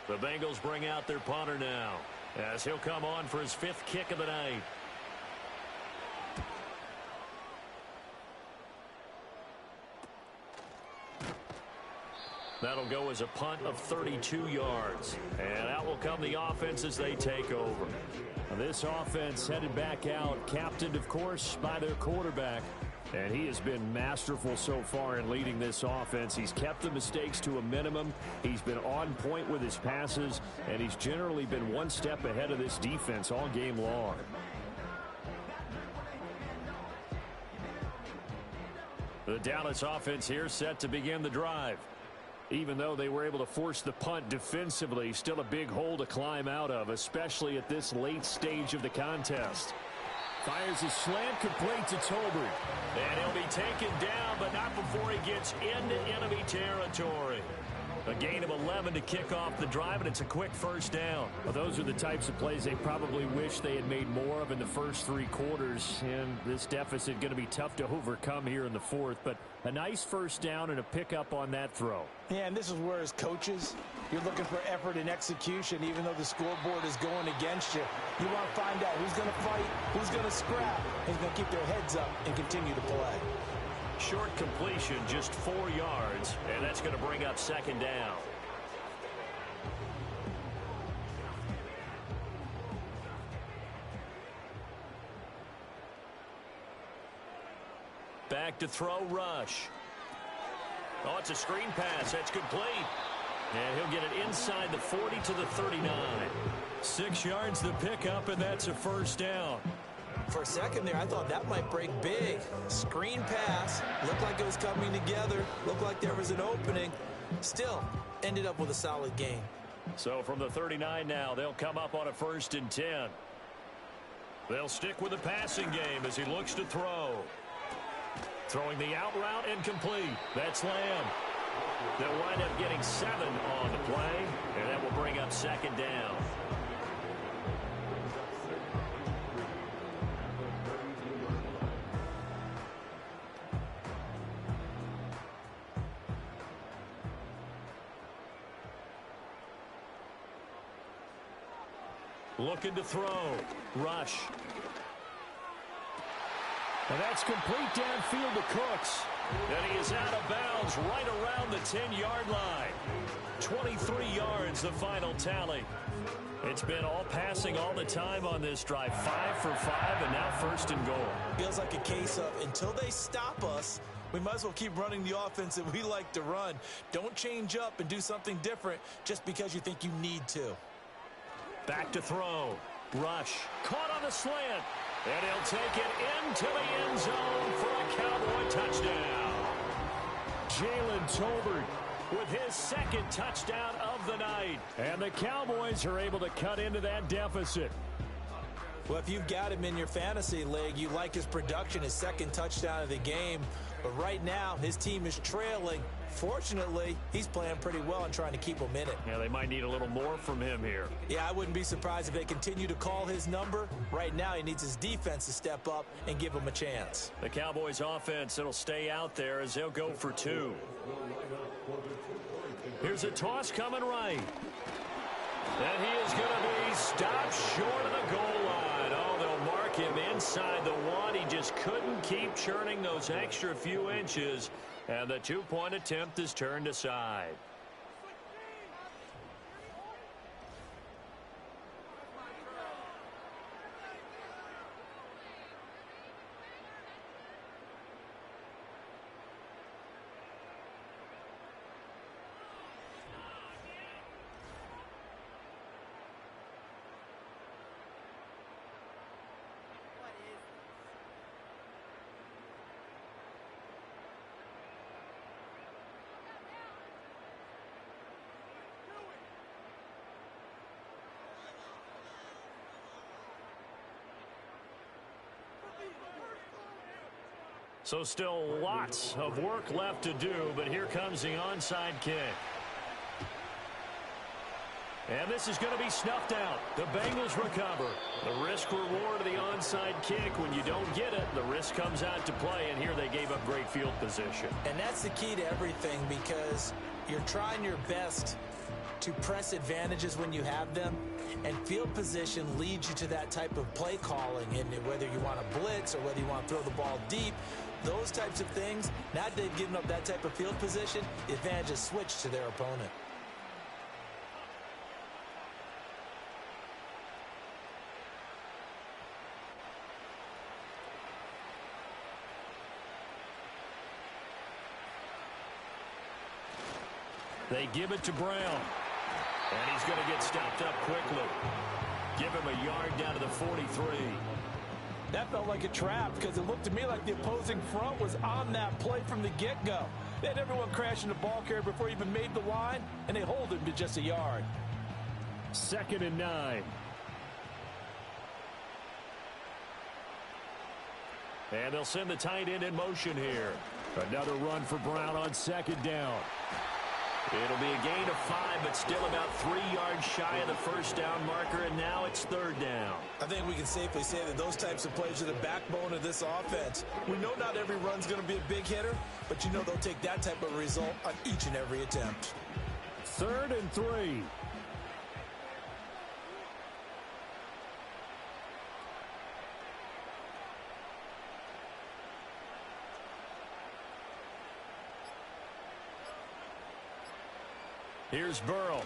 The Bengals bring out their punter now as he'll come on for his 5th kick of the night. That'll go as a punt of 32 yards. And out will come the offense as they take over. This offense headed back out, captained, of course, by their quarterback. And he has been masterful so far in leading this offense. He's kept the mistakes to a minimum. He's been on point with his passes, and he's generally been one step ahead of this defense all game long. The Dallas offense here set to begin the drive. Even though they were able to force the punt defensively, still a big hole to climb out of, especially at this late stage of the contest. Fires a slant, complete to Tolbert. And he'll be taken down, but not before he gets into enemy territory. A gain of 11 to kick off the drive, and it's a quick first down. Well, those are the types of plays they probably wish they had made more of in the first 3 quarters. And this deficit going to be tough to overcome here in the fourth. But a nice first down and a pickup on that throw. Yeah, and this is where, as coaches, you're looking for effort and execution, even though the scoreboard is going against you. You want to find out who's going to fight, who's going to scrap, who's going to keep their heads up and continue to play. Short completion, just 4 yards, and that's going to bring up second down. Back to throw, Rush. Oh, it's a screen pass. That's complete. And he'll get it inside the 40 to the 39. 6 yards the pickup, and that's a first down. For a second there, I thought that might break big. Screen pass. Looked like it was coming together. Looked like there was an opening. Still, ended up with a solid gain. So from the 39 now, they'll come up on a 1st and 10. They'll stick with the passing game as he looks to throw. Throwing the out route incomplete. That's Lamb. They'll wind up getting 7 on the play, and that will bring up second down. Looking to throw. Rush. And that's complete downfield to Cooks. And he is out of bounds right around the 10-yard line. 23 yards, the final tally. It's been all passing all the time on this drive. 5 for 5, and now 1st and goal. Feels like a case of, until they stop us, we might as well keep running the offense that we like to run. Don't change up and do something different just because you think you need to. Back to throw. Rush. Caught on the slant. And he'll take it into the end zone for a Cowboy touchdown. Jalen Tolbert with his 2nd touchdown of the night. And the Cowboys are able to cut into that deficit. Well, if you've got him in your fantasy league, you like his production, his 2nd touchdown of the game. But right now, his team is trailing. Fortunately, he's playing pretty well and trying to keep them in it. Yeah, they might need a little more from him here. Yeah, I wouldn't be surprised if they continue to call his number. Right now, he needs his defense to step up and give him a chance. The Cowboys offense, it'll stay out there as they'll go for 2. Here's a toss coming right. And he is going to be stopped short of the goal line. Oh, they'll mark him inside the 1. He just couldn't keep churning those extra few inches. And the 2-point attempt is turned aside. So still lots of work left to do, but here comes the onside kick. And this is going to be snuffed out. The Bengals recover. The risk-reward of the onside kick. When you don't get it, the risk comes out to play, and here they gave up great field position. And that's the key to everything, because you're trying your best to press advantages when you have them, and field position leads you to that type of play calling. And whether you want to blitz or whether you want to throw the ball deep, those types of things, now that they've given up that type of field position, the advantage is switched to their opponent. They give it to Brown. And he's going to get stopped up quickly. Give him a yard down to the 43. That felt like a trap, because it looked to me like the opposing front was on that play from the get-go. They had everyone crashing the ball carrier before he even made the line, and they hold him to just a yard. 2nd and 9. And they'll send the tight end in motion here. Another run for Brown on 2nd down. It'll be a gain of 5, but still about 3 yards shy of the first down marker, and now it's 3rd down. I think we can safely say that those types of plays are the backbone of this offense. We know not every run's going to be a big hitter, but you know they'll take that type of result on each and every attempt. 3rd and 3. Here's Burrow.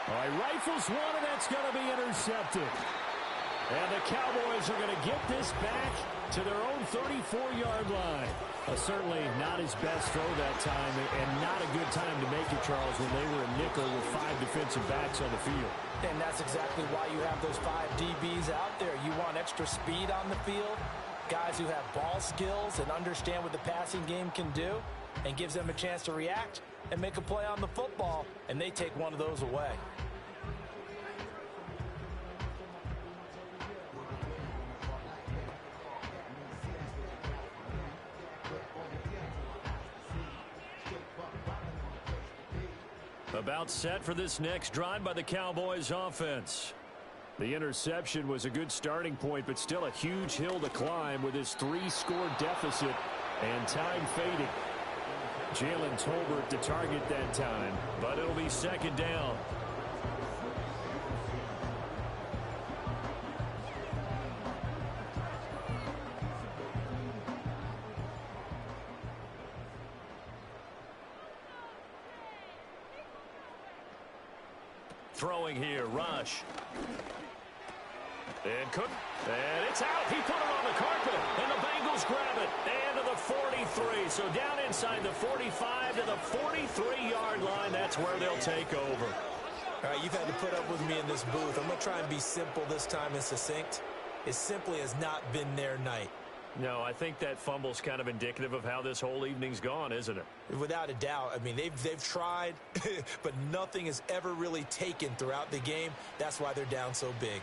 All right, rifles one, and that's going to be intercepted. And the Cowboys are going to get this back to their own 34-yard line. Certainly not his best throw that time, and not a good time to make it, Charles, when they were a nickel with 5 defensive backs on the field. And that's exactly why you have those 5 DBs out there. You want extra speed on the field, guys who have ball skills and understand what the passing game can do, and gives them a chance to react and make a play on the football, and they take one of those away. About set for this next drive by the Cowboys offense. The interception was a good starting point, but still a huge hill to climb with his 3-score deficit and time fading. Jalen Tolbert to target that time, but it'll be 2nd down. Throwing here, Rush. And Cook, and it's out. He put it on the carpet, and the Bengals grab it. And to the 43, so down inside the 45 to the 43-yard line. That's where they'll take over. All right, you've had to put up with me in this booth. I'm going to try and be simple this time and succinct. It simply has not been their night. No, I think that fumble's kind of indicative of how this whole evening's gone, isn't it? Without a doubt. I mean, they've tried, but nothing has ever really taken throughout the game. That's why they're down so big.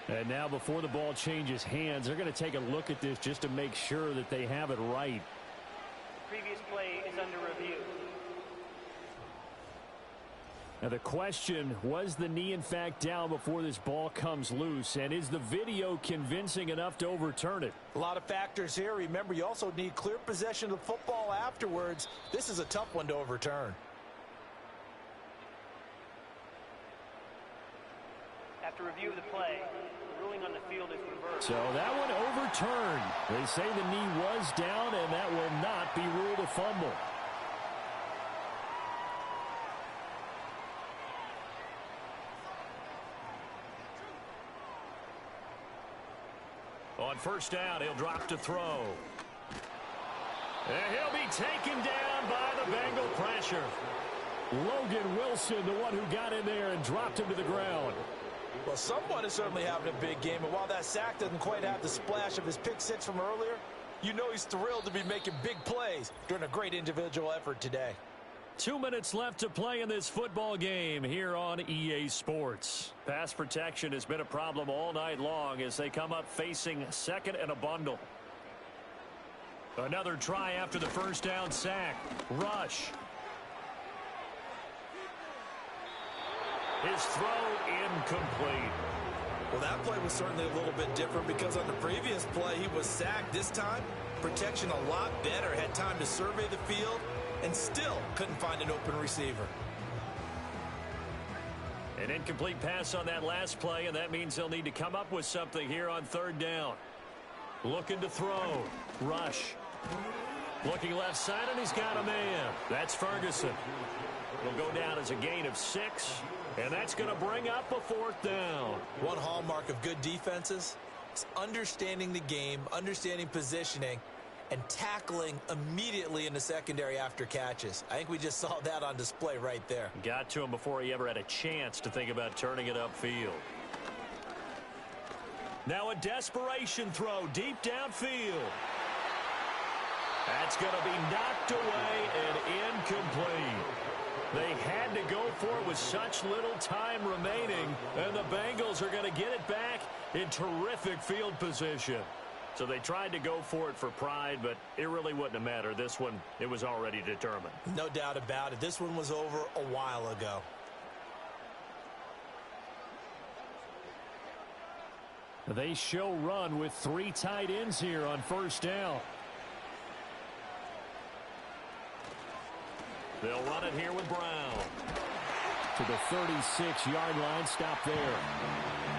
And now before the ball changes hands, they're going to take a look at this just to make sure that they have it right. Previous play is under review. Now the question, was the knee in fact down before this ball comes loose? And is the video convincing enough to overturn it? A lot of factors here. Remember, you also need clear possession of the football afterwards. This is a tough one to overturn. After review of the play, the ruling on the field is reversed. So that one overturned. They say the knee was down, and that will not be ruled a fumble. On 1st down, he'll drop to throw. And he'll be taken down by the Bengal pressure. Logan Wilson, the one who got in there and dropped him to the ground. Well, someone is certainly having a big game, and while that sack doesn't quite have the splash of his pick six from earlier, you know he's thrilled to be making big plays during a great individual effort today. 2 minutes left to play in this football game here on EA Sports. Pass protection has been a problem all night long as they come up facing 2nd and a bundle. Another try after the 1st down sack. Rush. His throw incomplete. Well, that play was certainly a little bit different because on the previous play he was sacked. This time, protection a lot better. Had time to survey the field and still couldn't find an open receiver. An incomplete pass on that last play, and that means they'll need to come up with something here on 3rd down. Looking to throw. Rush. Looking left side, and he's got a man. That's Ferguson. It'll go down as a gain of 6, and that's going to bring up a 4th down. One hallmark of good defenses is understanding the game, understanding positioning, and tackling immediately in the secondary after catches. I think we just saw that on display right there. Got to him before he ever had a chance to think about turning it upfield. Now a desperation throw deep downfield. That's going to be knocked away and incomplete. They had to go for it with such little time remaining, and the Bengals are going to get it back in terrific field position. So they tried to go for it for pride, but it really wouldn't have mattered. This one, it was already determined. No doubt about it. This one was over a while ago. They show run with 3 tight ends here on first down. They'll run it here with Brown. To the 36-yard line, stop there.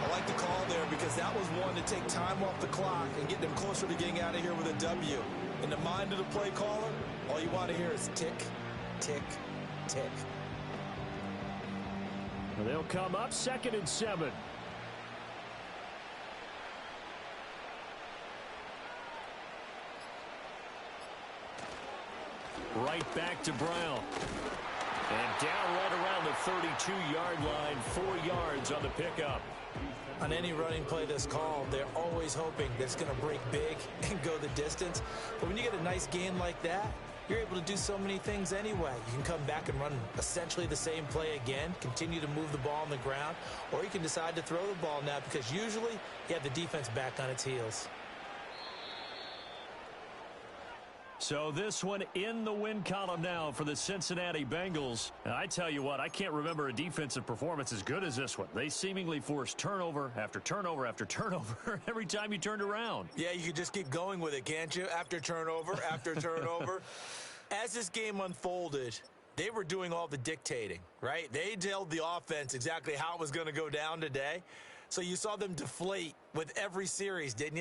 I like the call there because that was one to take time off the clock and get them closer to getting out of here with a W. In the mind of the play caller, all you want to hear is tick, tick, tick. They'll come up 2nd and 7. Right back to Brown. And down right around the 32-yard line, 4 yards on the pickup. On any running play that's called, they're always hoping that it's going to break big and go the distance. But when you get a nice gain like that, you're able to do so many things anyway. You can come back and run essentially the same play again, continue to move the ball on the ground, or you can decide to throw the ball now because usually you have the defense back on its heels. So this one in the win column now for the Cincinnati Bengals. And I tell you what, I can't remember a defensive performance as good as this one. They seemingly forced turnover after turnover after turnover every time you turned around. Yeah, you could just keep going with it, can't you? After turnover, after turnover. As this game unfolded, they were doing all the dictating, right? They told the offense exactly how it was going to go down today. So you saw them deflate with every series, didn't you?